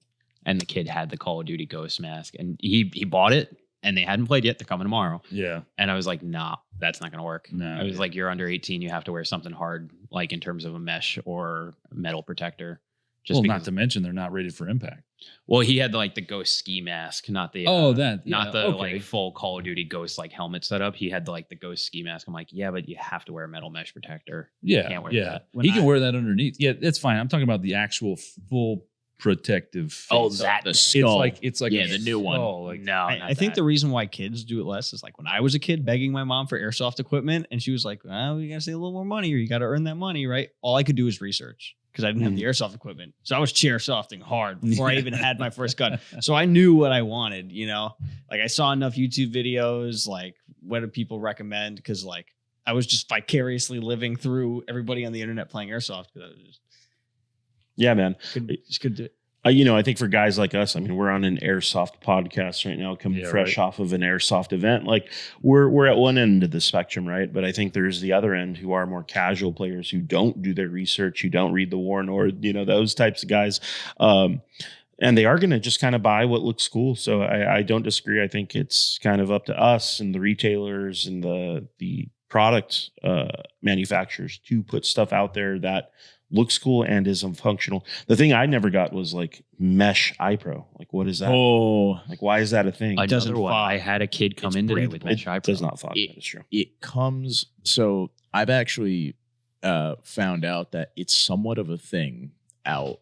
And the kid had the Call of Duty Ghost mask, and he bought it, and they hadn't played yet. They're coming tomorrow. Yeah. And I was like, nah, that's not going to work. No. I was like, you're under 18. You have to wear something hard, like in terms of a mesh or metal protector. Just Well, because, not to mention they're not rated for impact. well, he had like the Ghost ski mask, not the not the like full Call of Duty Ghost like helmet setup. He had the Ghost ski mask. I'm like, yeah, but you have to wear a metal mesh protector. Yeah, Can't wear yeah. that. He can wear that underneath. Yeah, that's fine. I'm talking about the actual full protective face. Oh, that the guy. skull. It's like Yeah, a the new one. skull, Like, No, I think the reason why kids do it less is like when I was a kid begging my mom for airsoft equipment, and she was like, "Well, you got to save a little more money, or you got to earn that money, right?" All I could do was research because I didn't have the airsoft equipment, so I was chair softing hard before I even had my first gun. So I knew what I wanted, Like I saw enough YouTube videos, like what do people recommend? Because like I was just vicariously living through everybody on the internet playing airsoft because I was Yeah, man. just couldn't do it. I think for guys like us, I mean, we're on an Airsoft podcast right now, coming fresh off of an Airsoft event. Like we're at one end of the spectrum, right? But I think there's the other end who are more casual players who don't do their research, who don't read the warn, or those types of guys. And they are going to just kind of buy what looks cool. So I don't disagree. I think it's kind of up to us and the retailers and the product manufacturers to put stuff out there that looks cool and is functional. The thing I never got was like mesh iPro. Like, what is that? Oh, Like, why is that a thing? Another one. I had a kid come in today with mesh It iPro. does not fog. It- That is true. it comes. So I've actually found out that it's somewhat of a thing out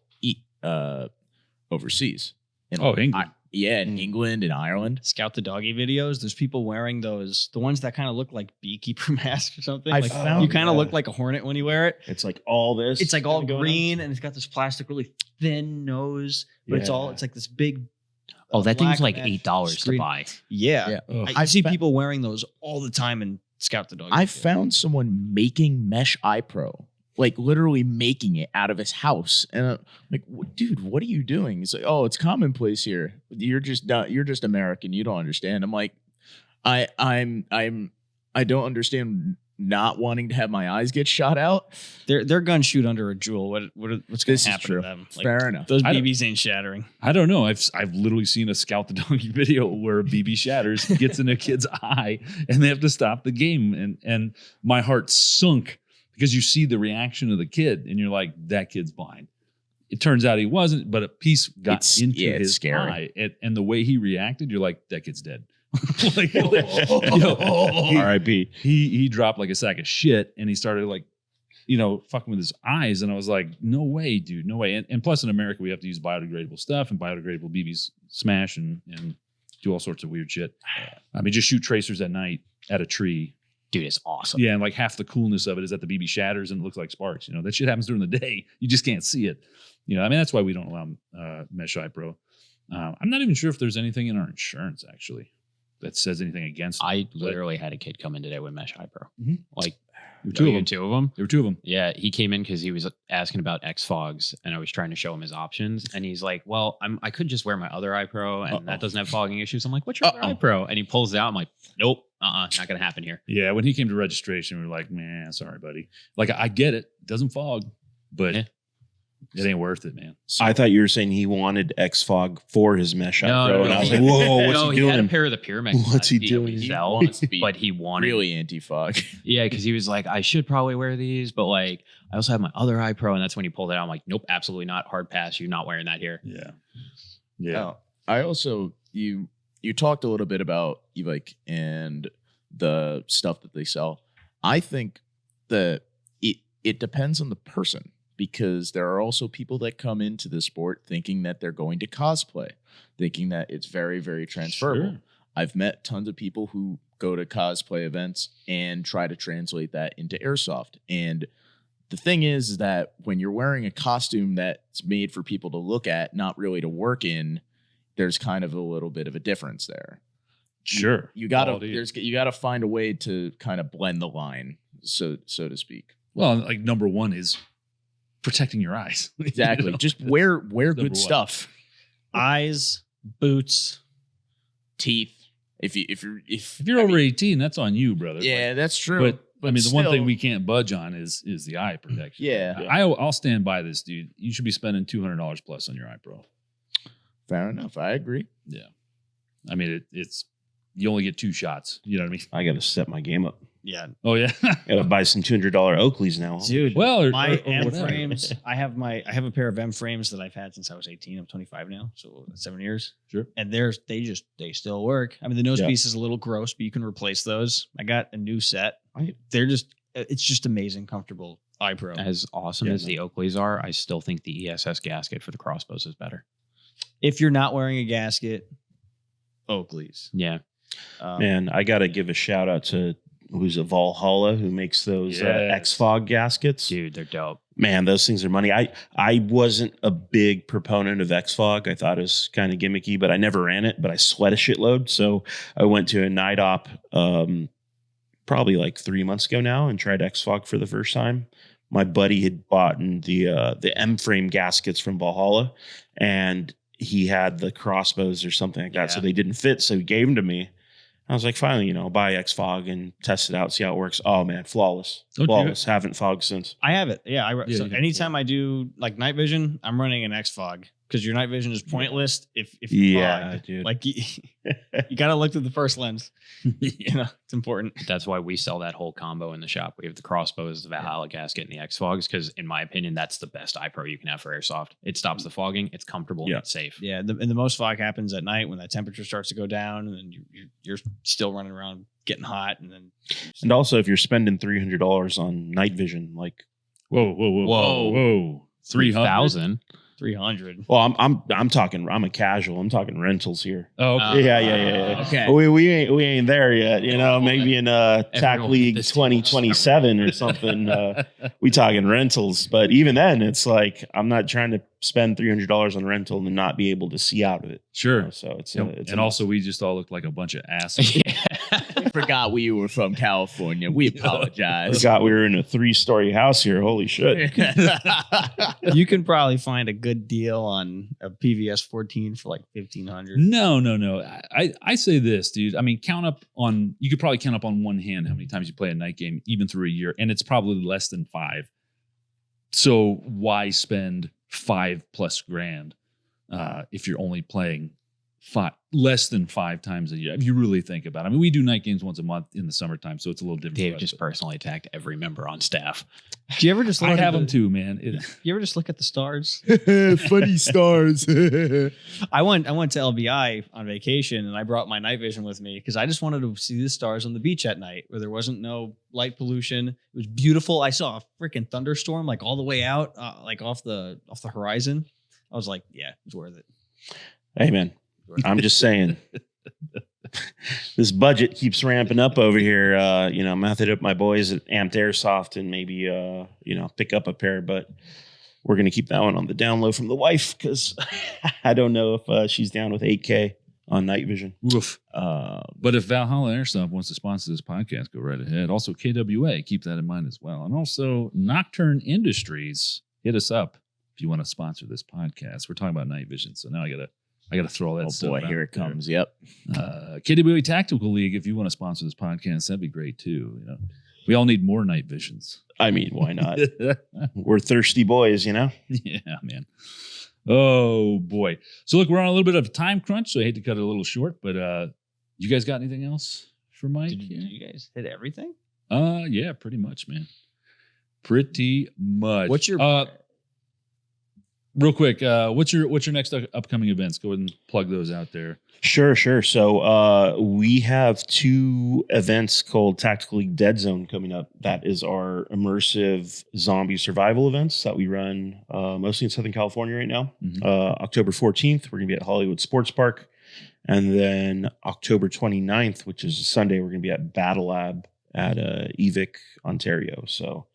overseas. England. In England and Ireland. Scout the Doggy videos. There's people wearing the ones that kind of look like beekeeper masks or something. I Like, found- you kind of look like a hornet when you wear it. It's like all this. It's like all kinda going on. green and it's got this plastic, really thin nose, but it's Yeah. like this big. Oh, that thing's black like mesh $8 to screen. buy. Yeah, Ugh. I see fa- people wearing those all the time in Scout the Doggy. I videos. found someone making mesh iPro like literally making it out of his house. And I'm like, dude, what are you doing? He's like, oh, it's commonplace here. You're just American. You don't understand. I'm like, I don't understand not wanting to have my eyes get shot out. Their guns shoot under a jewel. What's going to happen to them? Like, Fair enough. Those BBs ain't shattering. I don't know. I've literally seen a Scout the Donkey video where a BB shatters, gets in a kid's eye, and they have to stop the game. And my heart sunk because you see the reaction of the kid, and you're like, that kid's blind. It turns out he wasn't, but a piece got into his eye, and the way he reacted, you're like, that kid's dead. R.I.P. He dropped like a sack of shit, and he started like, fucking with his eyes, and I was like, no way, dude, no way. And plus, in America, we have to use biodegradable stuff, and biodegradable BBs smash and do all sorts of weird shit. I mean, just shoot tracers at night at a tree. Dude, it's awesome. Yeah, and like half the coolness of it is that the BB shatters and it looks like sparks. That shit happens during the day. You just can't see it. I mean, that's why we don't allow mesh iPro. I'm not even sure if there's anything in our insurance actually that says anything against it. I literally had a kid come in today with Mesh iPro. Mhm. Like, There were two of them. There were two of them. Yeah, he came in because he was asking about X-Fogs, and I was trying to show him his options. And he's like, well, I could just wear my other iPro, and that doesn't have fogging issues. I'm like, what's your other iPro? And he pulls it out. I'm like, nope, not going to happen here. Yeah, when he came to registration, we were like, man, sorry, buddy. Like, I get it. It doesn't fog, but it ain't worth it, man. I thought you were saying he wanted X-Fog for his mesh iPro, and I was like, he- whoa, what's no, he he had a doing? pair of the Pyramex. What's he that doing? would He sell, wants to be but he wanted really anti-fog. Yeah, because he was like, I should probably wear these, but like, I also have my other iPro, and that's when he pulled it out. I'm like, nope, absolutely not. Hard pass. You're not wearing that here. Yeah. Now, I also you talked a little bit about e-bike and the stuff that they sell. I think that it depends on the person, because there are also people that come into the sport thinking that they're going to cosplay, thinking that it's very, very transferable. Sure. I've met tons of people who go to cosplay events and try to translate that into Airsoft. And the thing is that when you're wearing a costume that's made for people to look at, not really to work in, there's kind of a little bit of a difference there. Sure. You gotta find a way to kind of blend the line, so to speak. Well, like number one is protecting your eyes. Exactly. Just wear Number good one. stuff. Eyes, boots. Teeth. If If you're over 18, that's on you, brother. yeah, that's true. But I mean, the one still- thing we can't budge on is the eye protection. Yeah. I'll stand by this, dude. You should be spending $200 plus on your iPro. Fair enough. I agree. Yeah. I mean, it's you only get 2 shots. You know what I mean? I got to step my game up. Yeah, Oh yeah. Got to buy some $200 Oakleys now. dude. Well, my M whatever. frames. I have a pair of M frames that I've had since I was 18. I'm 25 now, so 7 years. Sure. And they still work. I mean, the nose Yeah. piece is a little gross, but you can replace those. I got a new set. It's just amazing, comfortable iPro. As awesome Yeah, as the Oakleys are, I still think the ESS gasket for the crossbows is better. If you're not wearing a gasket, Oakleys. Yeah. Man, I got to give a shout out to who's a Valhalla who makes those Yes. X-Fog gaskets. Dude, they're dope. Man, those things are money. I wasn't a big proponent of X-Fog. I thought it was kind of gimmicky, but I never ran it, but I sweat a shitload. So I went to a night op probably like 3 months ago now and tried X-Fog for the first time. My buddy had bought the M-frame gaskets from Valhalla, and he had the crossbows or something like that. So they didn't fit. So he gave them to me. I was like, finally, I'll buy X-Fog and test it out, see how it works. Oh man, flawless. Don't you- Flawless. Haven't fogged since. I have it. Yeah. you have Anytime I do like night vision, I'm running an X-Fog because your night vision is pointless if you fog. Dude. Like you got to look through the first lens. It's important. That's why we sell that whole combo in the shop. We have the crossbows, the Valhalla gasket, and the X-Fogs, because in my opinion, that's the best iPro you can have for Airsoft. It stops the fogging, it's comfortable, Yeah. and it's safe. Yeah, and the most fog happens at night when that temperature starts to go down, and then you're still running around getting hot, and then And also, if you're spending $300 on night vision, like, Whoa. 300. 3,000. 300. well, I'm talking. I'm a casual. I'm talking rentals here. Oh, okay. Yeah. Okay. We ain't there yet. Maybe in TAC Everyone League this 2027 or something. We talking rentals, but even then, it's like I'm not trying to spend $300 on rental and not be able to see out of it. Sure. So it's Yep. it's And also, we just all look like a bunch of assholes. Yeah. forgot we were from California. We apologize. Forgot we were in a 3-story house here. Holy shit. You can probably find a good deal on a PVS 14 for like $1,500. No. I say this, dude. I mean, you could probably count up on one hand how many times you play a night game, even through a year, and it's probably less than 5. So why spend $5+ grand if you're only playing less than 5 times a year? If you really think about it. I mean, we do night games once a month in the summertime, so it's a little different. Dave just personally attacked every member on staff. Do you ever just look I at have them too, man. You ever just look at the stars? Funny stars. I went to LBI on vacation and I brought my night vision with me because I just wanted to see the stars on the beach at night where there wasn't no light pollution. It was beautiful. I saw a freaking thunderstorm like all the way out, like off the horizon. I was like, yeah, it's worth it. Hey, man, I'm just saying. This budget keeps ramping up over here. I'm going to have to hit up my boys at Amped Airsoft and maybe, pick up a pair. But we're going to keep that one on the down low from the wife because I don't know if she's down with 8K on night vision. Woof. But if Valhalla Airsoft wants to sponsor this podcast, go right ahead. Also, KWA, keep that in mind as well. And also, Nocturne Industries, hit us up if you want to sponsor this podcast. We're talking about night vision, so now I gotta throw all that stuff. Oh boy, here it comes. Yep. KWA Tactical League, if you want to sponsor this podcast, that'd be great too. We all need more night visions. I mean, why not? We're thirsty boys, Yeah, man. Oh boy. So look, we're on a little bit of a time crunch, so I hate to cut it a little short, but you guys got anything else for Mike? Did you guys hit everything? Yeah, pretty much, man. Pretty much. What's your real quick, what's your next upcoming events? Go ahead and plug those out there. Sure. So we have 2 events called Tactical League Dead Zone coming up. That is our immersive zombie survival events that we run mostly in Southern California right now. Mm-hmm. October 14th, we're going to be at Hollywood Sports Park. And then October 29th, which is a Sunday, we're going to be at Battle Lab at Evic, Ontario. So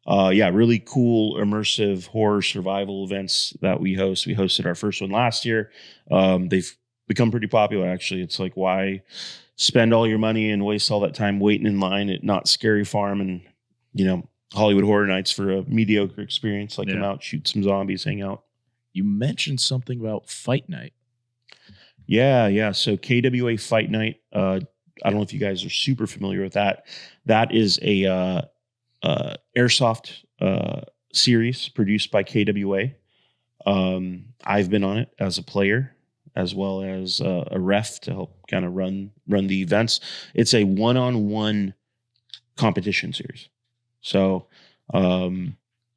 really cool immersive horror survival events that we host. We hosted our first one last year. They've become pretty popular, actually. It's like, why spend all your money and waste all that time waiting in line at Not Scary Farm and, Hollywood Horror Nights for a mediocre experience? Like, come out, shoot some zombies, hang out. You mentioned something about Fight Night. Yeah. So KWA Fight Night. I don't know if you guys are super familiar with that. That is a Airsoft series produced by KWA. I've been on it as a player as well as a ref to help kind of run the events. It's a one-on-one competition series. So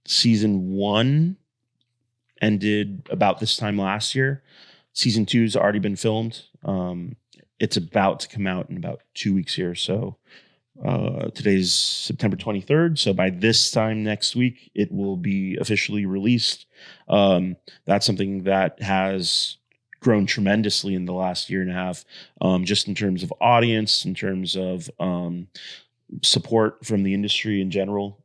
season 1 ended about this time last year. Season 2's already been filmed. It's about to come out in about 2 weeks here. So today's September 23rd. So by this time next week, it will be officially released. That's something that has grown tremendously in the last year and a half, just in terms of audience, in terms of support from the industry in general.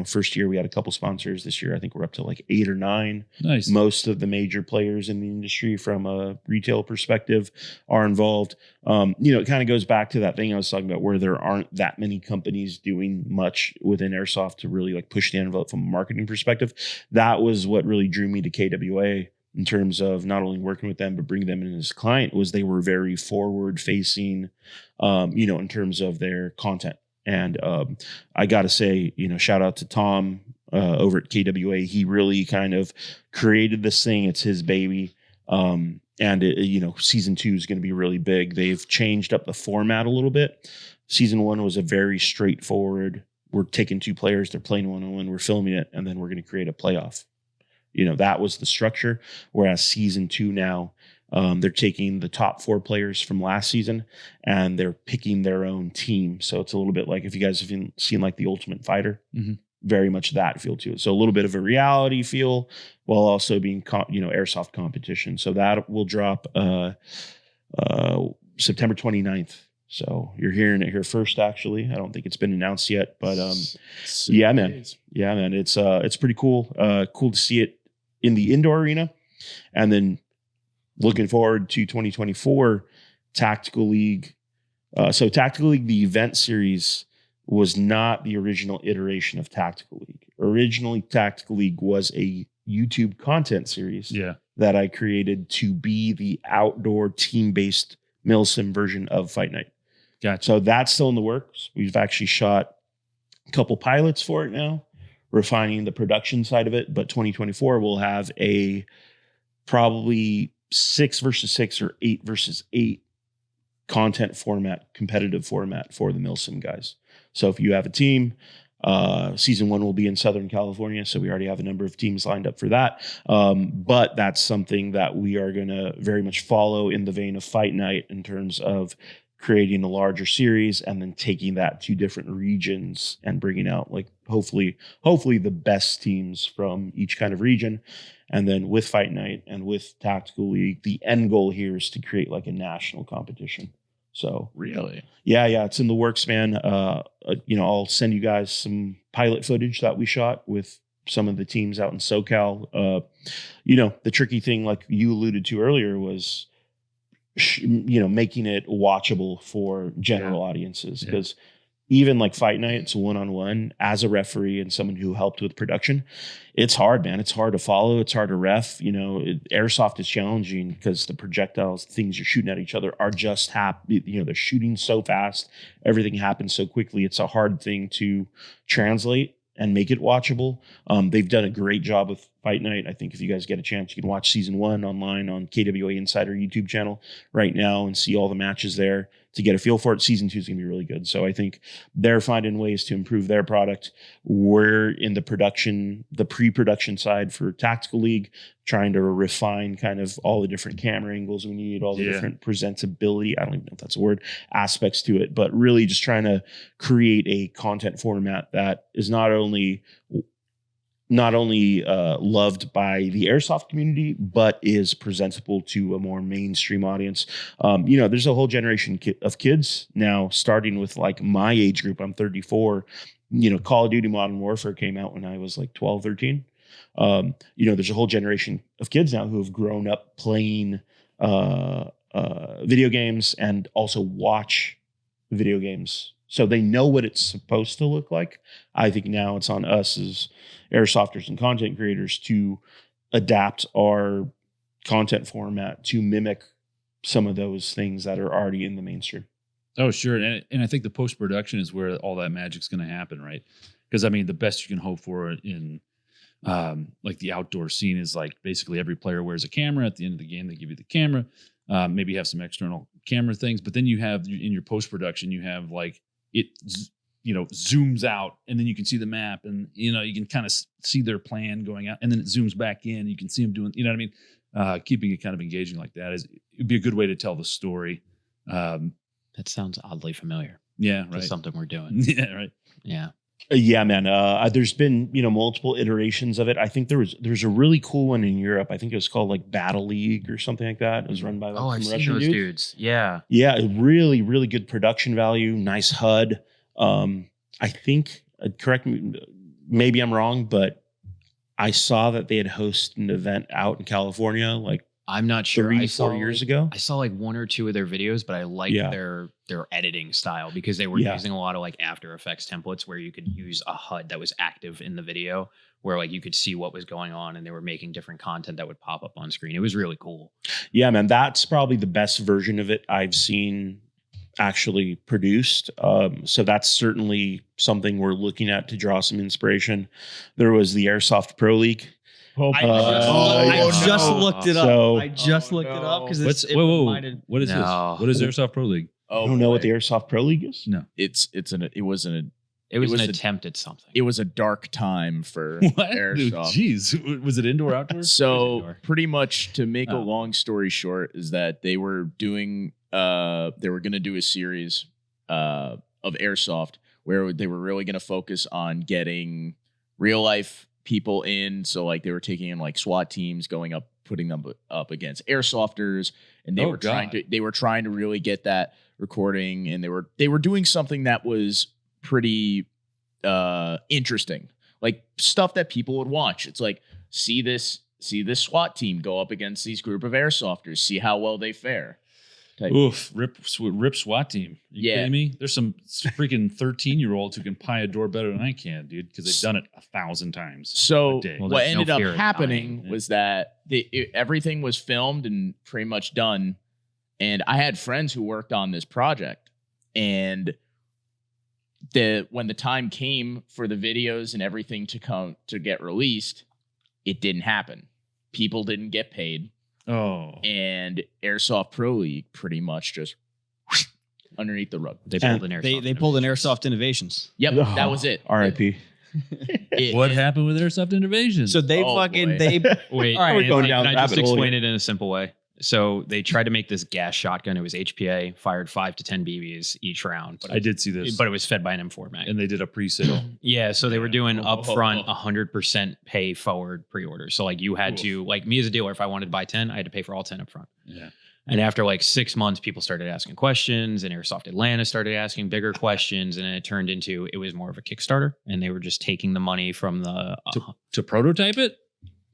First year we had a couple sponsors. This year I think we're up to like 8 or 9. Nice. Most of the major players in the industry from a retail perspective are involved. It kind of goes back to that thing I was talking about where there aren't that many companies doing much within Airsoft to really like push the envelope from a marketing perspective. That was what really drew me to KWA in terms of not only working with them, but bringing them in as a client. Was they were very forward facing, in terms of their content. And I got to say, shout out to Tom over at KWA. He really kind of created this thing. It's his baby. And season 2 is going to be really big. They've changed up the format a little bit. Season 1 was a very straightforward. We're taking 2 players. They're playing 1-on-1. We're filming it. And then we're going to create a playoff. That was the structure. Whereas season 2 now, they're taking the top 4 players from last season and they're picking their own team. So it's a little bit like if you guys have seen like The Ultimate Fighter, very much that feel to it. So a little bit of a reality feel while also being, Airsoft competition. So that will drop September 29th. So you're hearing it here first, actually. I don't think it's been announced yet, but yeah, man. It's pretty cool. Cool to see it in the indoor arena. And then looking forward to 2024 Tactical League So Tactical League, the event series, was not the original iteration of Tactical League. Originally, Tactical League was a YouTube content series that I created to be the outdoor team-based Milsim version of Fight Night. Gotcha. So that's still in the works. We've actually shot a couple pilots for it now, refining the production side of it. But 2024 will have a probably 6 versus 6 or 8 versus 8 content format, competitive format for the Milsim guys. So if you have a team, season 1 will be in Southern California. So we already have a number of teams lined up for that. But that's something that we are going to very much follow in the vein of Fight Night in terms of creating a larger series and then taking that to different regions and bringing out like hopefully the best teams from each kind of region. And then with Fight Night and with Tactical League, the end goal here is to create like a national competition. So Really? Yeah, it's in the works, man. I'll send you guys some pilot footage that we shot with some of the teams out in SoCal. The tricky thing, like you alluded to earlier, was making it watchable for general audiences, because even like Fight Night, it's one-on-one. As a referee and someone who helped with production, it's hard, man. It's hard to follow. It's hard to ref. Airsoft is challenging because the projectiles, things you're shooting at each other are just they're shooting so fast. Everything happens so quickly. It's a hard thing to translate and make it watchable. They've done a great job with Fight Night. I think if you guys get a chance, you can watch season 1 online on KWA Insider YouTube channel right now and see all the matches there to get a feel for it. Season 2 is going to be really good. So I think they're finding ways to improve their product. We're in the pre-production side for Tactical League, trying to refine kind of all the different camera angles we need, all the different presentability, I don't even know if that's a word, aspects to it, but really just trying to create a content format that is not only loved by the Airsoft community, but is presentable to a more mainstream audience. There's a whole generation of kids now, starting with like my age group. I'm 34. Call of Duty Modern Warfare came out when I was like 12, 13. There's a whole generation of kids now who have grown up playing video games and also watch video games. So they know what it's supposed to look like. I think now it's on us as airsofters and content creators to adapt our content format to mimic some of those things that are already in the mainstream. Oh, sure. And I think the post-production is where all that magic's going to happen, right? Because, the best you can hope for in like the outdoor scene is like basically every player wears a camera. At the end of the game, they give you the camera. Maybe have some external camera things. But then you have, in your post-production, you have like, it zooms out and then you can see the map and you can kind of see their plan going out, and then it zooms back in, you can see them doing, keeping it kind of engaging like that it'd be a good way to tell the story. That sounds oddly familiar. Yeah, right. To something we're doing. Yeah, right. Yeah. Yeah, man. There's been multiple iterations of it. I think there's a really cool one in Europe. I think it was called like Battle League or something like that. It was run by like I've some seen Russian those dudes. Yeah. Yeah, really, really good production value. Nice HUD. I think, correct me, maybe I'm wrong, but I saw that they had hosted an event out in California like I'm not sure. 3-4 years ago. I saw like 1 or 2 of their videos, but I liked their editing style because they were using a lot of like After Effects templates where you could use a HUD that was active in the video, where like you could see what was going on, and they were making different content that would pop up on screen. It was really cool. Yeah, man, that's probably the best version of it I've seen actually produced. So that's certainly something we're looking at to draw some inspiration. There was the Airsoft Pro League. I just looked it up. So- I just looked it up because What's it whoa, reminded. what is No. this? What is Airsoft Pro League? Oh, I don't know what the Airsoft Pro League is. No. It was an attempt at something. it was a dark time for What? Airsoft. Jeez. Was it indoor, outdoor? So indoor. pretty much, to make a Oh. long story short, is that they were doing they were going to do a series of Airsoft where they were really going to focus on getting real life people in. So like they were taking in like SWAT teams, going up, putting them up against airsofters, and they were trying to really get that recording, and they were doing something that was pretty interesting, like stuff that people would watch. It's like, see this SWAT team go up against these group of airsofters, see how well they fare. type. Oof, rip SWAT team. You Yeah. kidding me? There's some freaking 13-year-olds who can pie a door better than I can, dude, because they've done it 1,000 times. So a day. Well, what there's no ended up fear of happening dying. was that everything was filmed and pretty much done. And I had friends who worked on this project, and when the time came for the videos and everything to get released, it didn't happen. People didn't get paid. Oh, And Airsoft Pro League pretty much just underneath the rug. They pulled an airsoft. They pulled an Airsoft Innovations. Yep, that was it. R.I.P. what happened with Airsoft Innovation? So they Oh, fucking boy. they Wait, All right, we're going down can the I just rabbit hole explain here. it in a simple way? So they tried to make this gas shotgun. It was HPA, fired 5 to 10 BBs each round. I did see this, But it was fed by an M4 mag. and they did a pre-sale. Yeah, so they were doing Oh. upfront 100% pay forward pre-order. So like you had to, like me as a dealer, if I wanted to buy 10, I had to pay for all 10 upfront. Yeah. And after like 6 months, people started asking questions, and Airsoft Atlanta started asking bigger questions, and it turned into it was more of a Kickstarter, and they were just taking the money from the. To prototype it?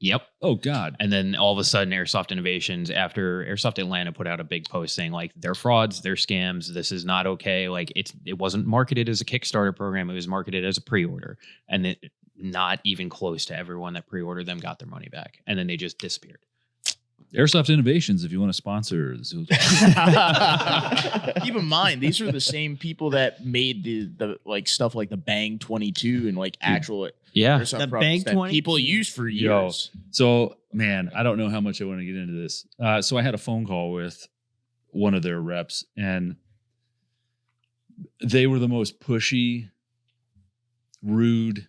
Yep. Oh God. And then all of a sudden, Airsoft Innovations, after Airsoft Atlanta put out a big post saying like they're frauds, they're scams, this is not okay. Like it wasn't marketed as a Kickstarter program; it was marketed as a pre-order, and it, not even close to everyone that pre-ordered them got their money back, and then they just disappeared. Airsoft Innovations, if you want to sponsor Zulu. Keep in mind, these are the same people that made the like stuff like the Bang 22 and like actual Yeah. Airsoft The products Bang that 22? people use for Yo. years. So, man, I don't know how much I want to get into this. So I had a phone call with one of their reps, and they were the most pushy, rude.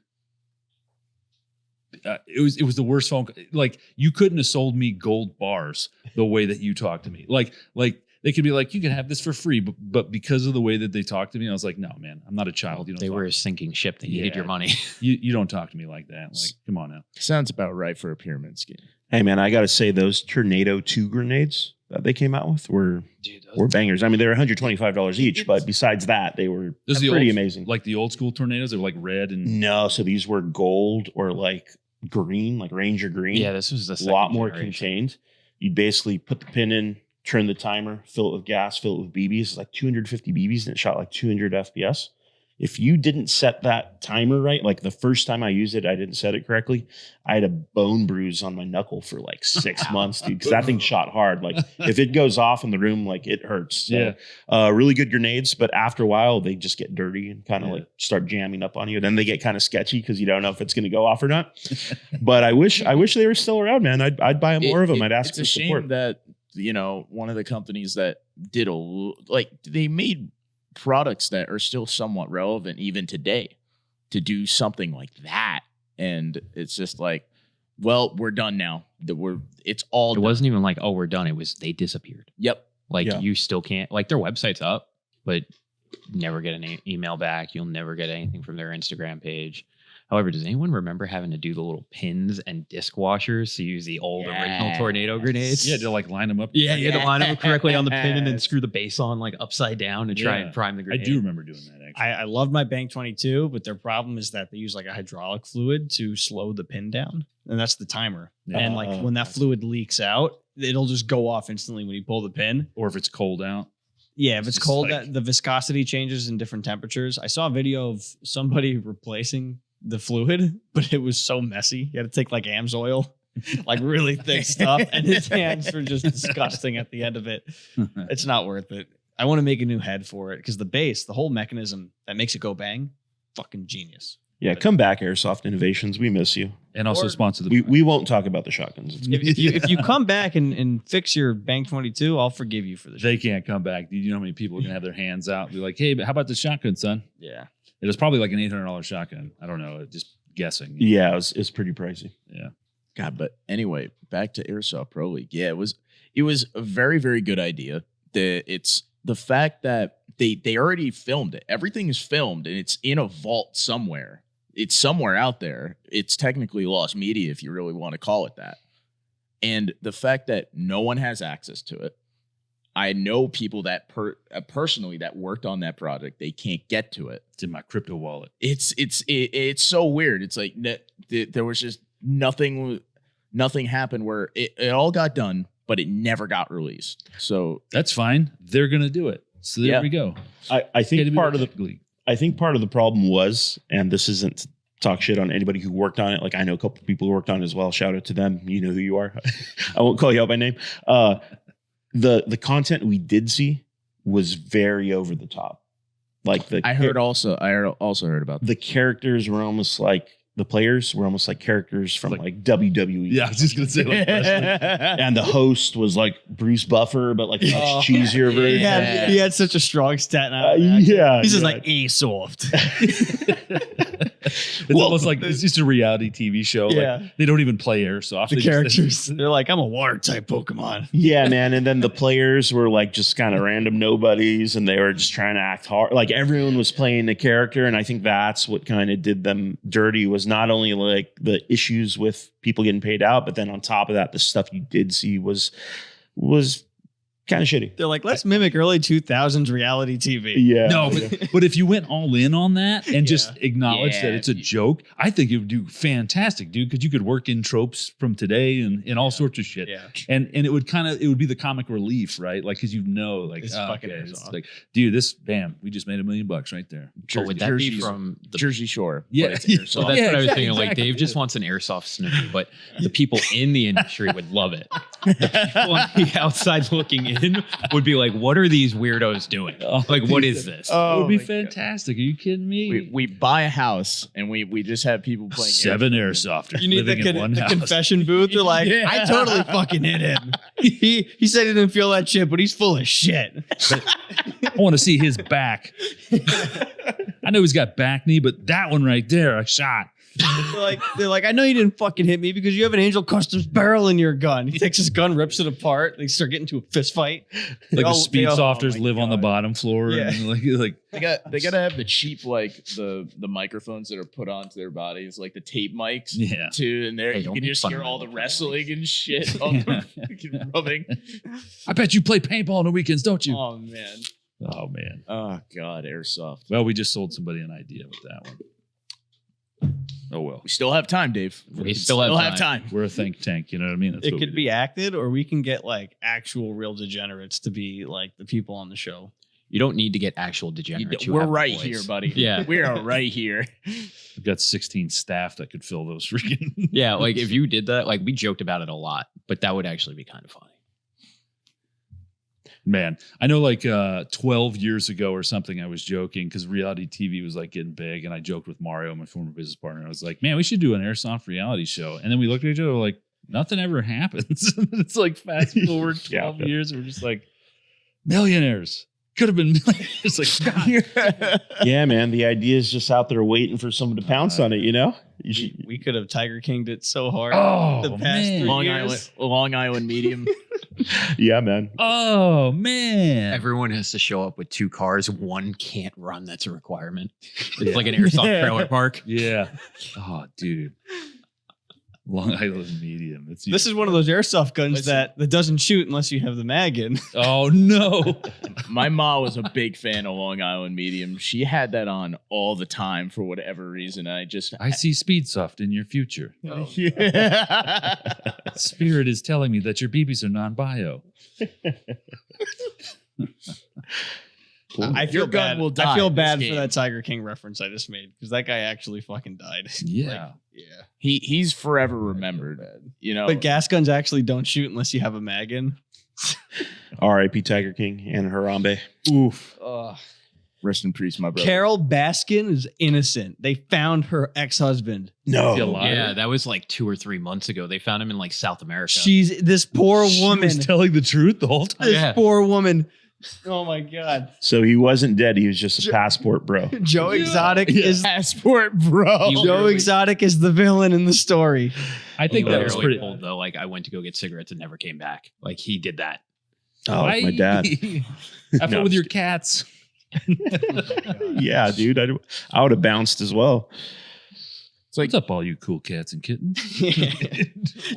It was the worst phone call. Like, you couldn't have sold me gold bars the way that you talked to me. Like they could be like, you can have this for free, but because of the way that they talked to me, I was like, no, man, I'm not a child. You don't They talk- were a sinking ship. They needed Yeah. your money. you don't talk to me like that. Like, come on now. Sounds about right for a pyramid scheme. Hey man, I got to say those Tornado 2 grenades that they came out with were Dude, bangers. I mean, they were $125 each, but besides that, they were Those are the pretty old- amazing. Like the old school tornadoes, they were like red and No, so these were gold or like green, like Ranger green. yeah, this was the a second lot more generation. contained. You basically put the pin in, turn the timer, fill it with gas, fill it with BBs. It's like 250 BBs, and it shot like 200 FPS. If you didn't set that timer right, like the first time I used it, I didn't set it correctly. I had a bone bruise on my knuckle for like 6 months, dude, because that thing shot hard. Like if it goes off in the room, like it hurts. So, really good grenades, but after a while, they just get dirty and kind of like start jamming up on you. Then they get kind of sketchy because you don't know if it's going to go off or not. But I wish they were still around, man. I'd buy more of them. I'd ask It's for a shame support. that, you know, one of the companies that did they made products that are still somewhat relevant even today to do something like that. And it's just like, well, we're done now. It's all It done. wasn't even like, oh, we're done. It was they disappeared. Yep. Like Yeah. you still can't, like their website's up, but never get an email back. You'll never get anything from their Instagram page. However, does anyone remember having to do the little pins and disc washers to use the old original Yes. tornado grenades? yeah, to like line them up. Yeah, you had to line them up correctly on the pin and then Yes. screw the base on like upside down to try Yeah. and prime the I grenade. do remember doing that actually. I loved my Bang 22, but their problem is that they use like a hydraulic fluid to slow the pin down, and that's the timer. Yeah. And like when that fluid leaks out, it'll just go off instantly when you pull the pin. Or if it's cold out. Yeah, if it's Just cold, like- the viscosity changes in different temperatures. I saw a video of somebody replacing the fluid, but it was so messy. You had to take like AMSOIL, like really thick stuff, and his hands were just disgusting at the end of it. It's not worth it. I want to make a new head for it because the base, the whole mechanism that makes it go bang, fucking genius. Yeah, come back, Airsoft Innovations. We miss you. And also Or- sponsor the We won't talk about the shotguns. If you come back and fix your Bang 22, I'll forgive you for the They can't come back. Do you know how many people are gonna have their hands out and be like, hey, but how about the shotgun, son? Yeah. It was probably like an $800 shotgun. I don't know. Just guessing. Yeah, it's pretty pricey. Yeah. God, but anyway, back to Airsoft Pro League. Yeah, it was a very, very good idea. It's the fact that they already filmed it. Everything is filmed and it's in a vault somewhere. It's somewhere out there. It's technically lost media if you really want to call it that. And the fact that no one has access to it. I know people that personally that worked on that project. They can't get to it. It's in my crypto wallet. It's so weird. It's like there was just nothing happened where it all got done. but it never got released. So That's fine. They're gonna do it. So there Yeah. we go. I think part of the league. I think part of the problem was, and this isn't to talk shit on anybody who worked on it. Like I know a couple of people who worked on it as well. Shout out to them. You know who you are. I won't call you out by name. The content we did see was very over the top. Like I also heard about that. the characters were almost like the players were almost like characters from like WWE. Yeah, I was just gonna say like And the host was like Bruce Buffer, but like a much cheesier version. He had such a strong Staten Uh, Island accent. yeah, He's just yeah. like Airsoft. it's almost like it's just a reality TV show. Yeah. Like, they don't even play Airsoft. The They just- characters, they're like, I'm a water type Pokemon. Yeah, man. And then the players were like just kind of random nobodies, and they were just trying to act hard. Like everyone was playing the character, and I think that's what kind of did them dirty. Was not only like the issues with people getting paid out, but then on top of that, the stuff you did see was kind of shitty. They're like, let's mimic early 2000s reality TV. Yeah. No, but if you went all in on that and just acknowledge that Yeah. it's a joke, I think it would do fantastic, dude. Because you could work in tropes from today and all sorts of shit. Yeah. And it would be the comic relief, right? Like, because like, It's oh, fucking okay. It's Airsoft. like, dude, we just made $1 million right there. But would that be Jersey's- from the Jersey Shore? Yeah. but it's Yeah. Airsoft. So that's Yeah, what I was exactly, thinking. Like exactly. Dave just wants an Airsoft Snoopy, but the people in the industry would love it. The people on the outside looking in would be like, "What are these weirdos doing? Like, what is this?" It would be my God. fantastic. Are you kidding me? We buy a house and we just have people playing 7 Airsoft. airsofters You need living in one the house. confession booth. They're like, Yeah. I totally fucking hit him. He said he didn't feel that shit, but he's full of shit. I want to see his back. I know he's got back knee, but that one right there, I shot. They're like, I know you didn't fucking hit me because you have an Angel Customs barrel in your gun. He takes his gun, rips it apart. They start getting into a fist fight. Like the speed softers oh my live on the God. bottom floor. Yeah. And like They gotta have the cheap the microphones that are put onto their bodies, like the tape mics. yeah. Too, and there Hey, you don't can make just fun hear of all my the fucking wrestling and shit on the fucking rubbing. I bet you play paintball on the weekends, don't you? Oh man. Oh man. Oh god, Airsoft. Well, we just sold somebody an idea with that one. Oh well. We still have time, Dave. We still have time. We're a think tank, you know what I mean? That's It what could we be do. acted, or we can get like actual real degenerates to be like the people on the show. You don't need to get actual degenerates. who We're have a right voice. here, buddy. Yeah. we are right here. We've got 16 staff that could fill those freaking Yeah, like if you did that, like we joked about it a lot, but that would actually be kind of funny. Man, I know like 12 years ago or something, I was joking because reality TV was like getting big. And I joked with Mario, my former business partner. I was like, man, we should do an Airsoft reality show. And then we looked at each other like, nothing ever happens. It's like fast forward 12 Yeah. years. And we're just like, millionaires. Could have been millionaires. Like, God. Yeah, man. The idea is just out there waiting for someone to pounce on it, you know? You should, We could have Tiger Kinged it so hard. Oh, the past man. 3 Long years. Island medium. yeah, man. Oh, man. Everyone has to show up with 2 cars. One can't run. That's a requirement. It's like an Airsoft trailer park. Yeah. Oh, dude. Long Island medium. This is one of those airsoft guns Listen. that doesn't shoot unless you have the mag in. Oh, no. My mom was a big fan of Long Island medium. She had that on all the time for whatever reason. I I see Speedsoft in your future. yeah. Spirit is telling me that your BBs are non-bio. I feel Your gun bad. will die I feel in this bad for game. that Tiger King reference I just made because that guy actually fucking died. Yeah. Yeah. He's forever remembered. You know, But gas guns actually don't shoot unless you have a mag in. R.I.P. Tiger King and Harambe. Oof. rest in peace, my brother. Carol Baskin is innocent. They found her ex-husband. Feel No. alive. Yeah, that was like 2 or 3 months ago. They found him in like South America. She's this poor She woman. was telling the truth the whole time. This Yeah. poor woman. Oh my God. So he wasn't dead. He was just a passport bro. Joe Exotic is Passport, bro. You- Joe literally- Exotic is the villain in the story. I think He that was literally pretty. pulled though. Like I went to go get cigarettes and never came back. Like he did that. Oh, like my dad. Have No, fun with I'm your just cats. Yeah, dude. I would have bounced as well. It's like, What's up, all you cool cats and kittens?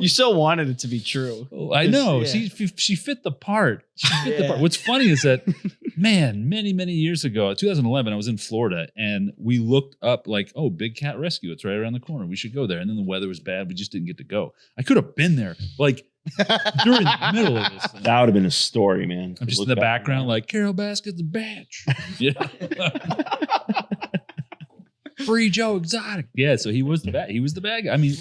You so wanted it to be true. Oh, I know. Yeah. She fit the part. She fit the Yeah. part. What's funny is that, man, many years ago, 2011, I was in Florida and we looked up like, oh, Big Cat Rescue. It's right around the corner. We should go there. And then the weather was bad. We just didn't get to go. I could have been there. Like During the middle of this thing. That would have been a story, man. I'm just Look in the back on background that. like, Carol Baskin's a bitch. Free Joe Exotic. Yeah, so he was the bad. He was the bad guy. I mean,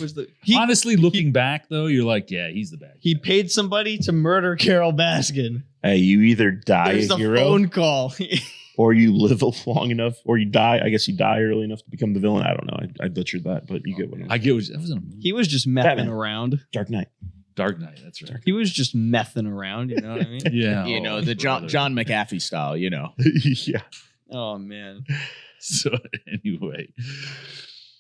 honestly, looking back though, you're like, yeah, he's the bad guy. He paid somebody to murder Carol Baskin. Hey, you either die There's a a hero phone call. or you live long enough, or you die. I guess you die early enough to become the villain. I don't know. I butchered that, but you get what I'm I get what that was in a He was just messing Batman. around. Dark Knight. Dark Knight. That's right. He was just messing around. You know what I mean? Yeah. You know, the John McAfee style, you know. Yeah. Oh man. So anyway,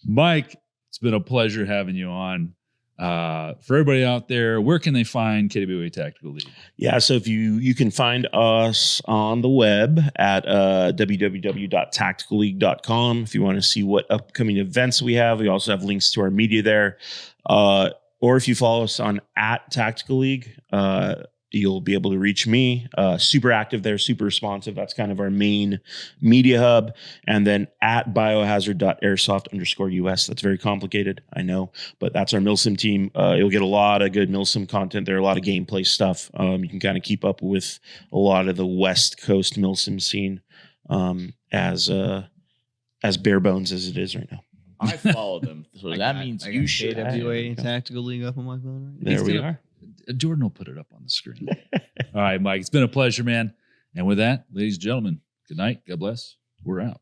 Mike, it's been a pleasure having you on. For everybody out there, where can they find KWA Tactical League? Yeah, so if you can find us on the web at www.tacticalleague.com if you want to see what upcoming events we have. We also have links to our media there. Or if you follow us on @Tactical League, you'll be able to reach me. Super active there, super responsive. That's kind of our main media hub. And then @biohazard.airsoft_US. That's very complicated, I know, but that's our Milsim team. You'll get a lot of good Milsim content there, a lot of gameplay stuff. You can kind of keep up with a lot of the West Coast Milsim scene as bare bones as it is right now. I follow them. So that means you should. KWA Tactical League up on my phone right now. There we are. Jordan will put it up on the screen. All right, Mike, it's been a pleasure, man. And with that, ladies and gentlemen, good night. God bless. We're out.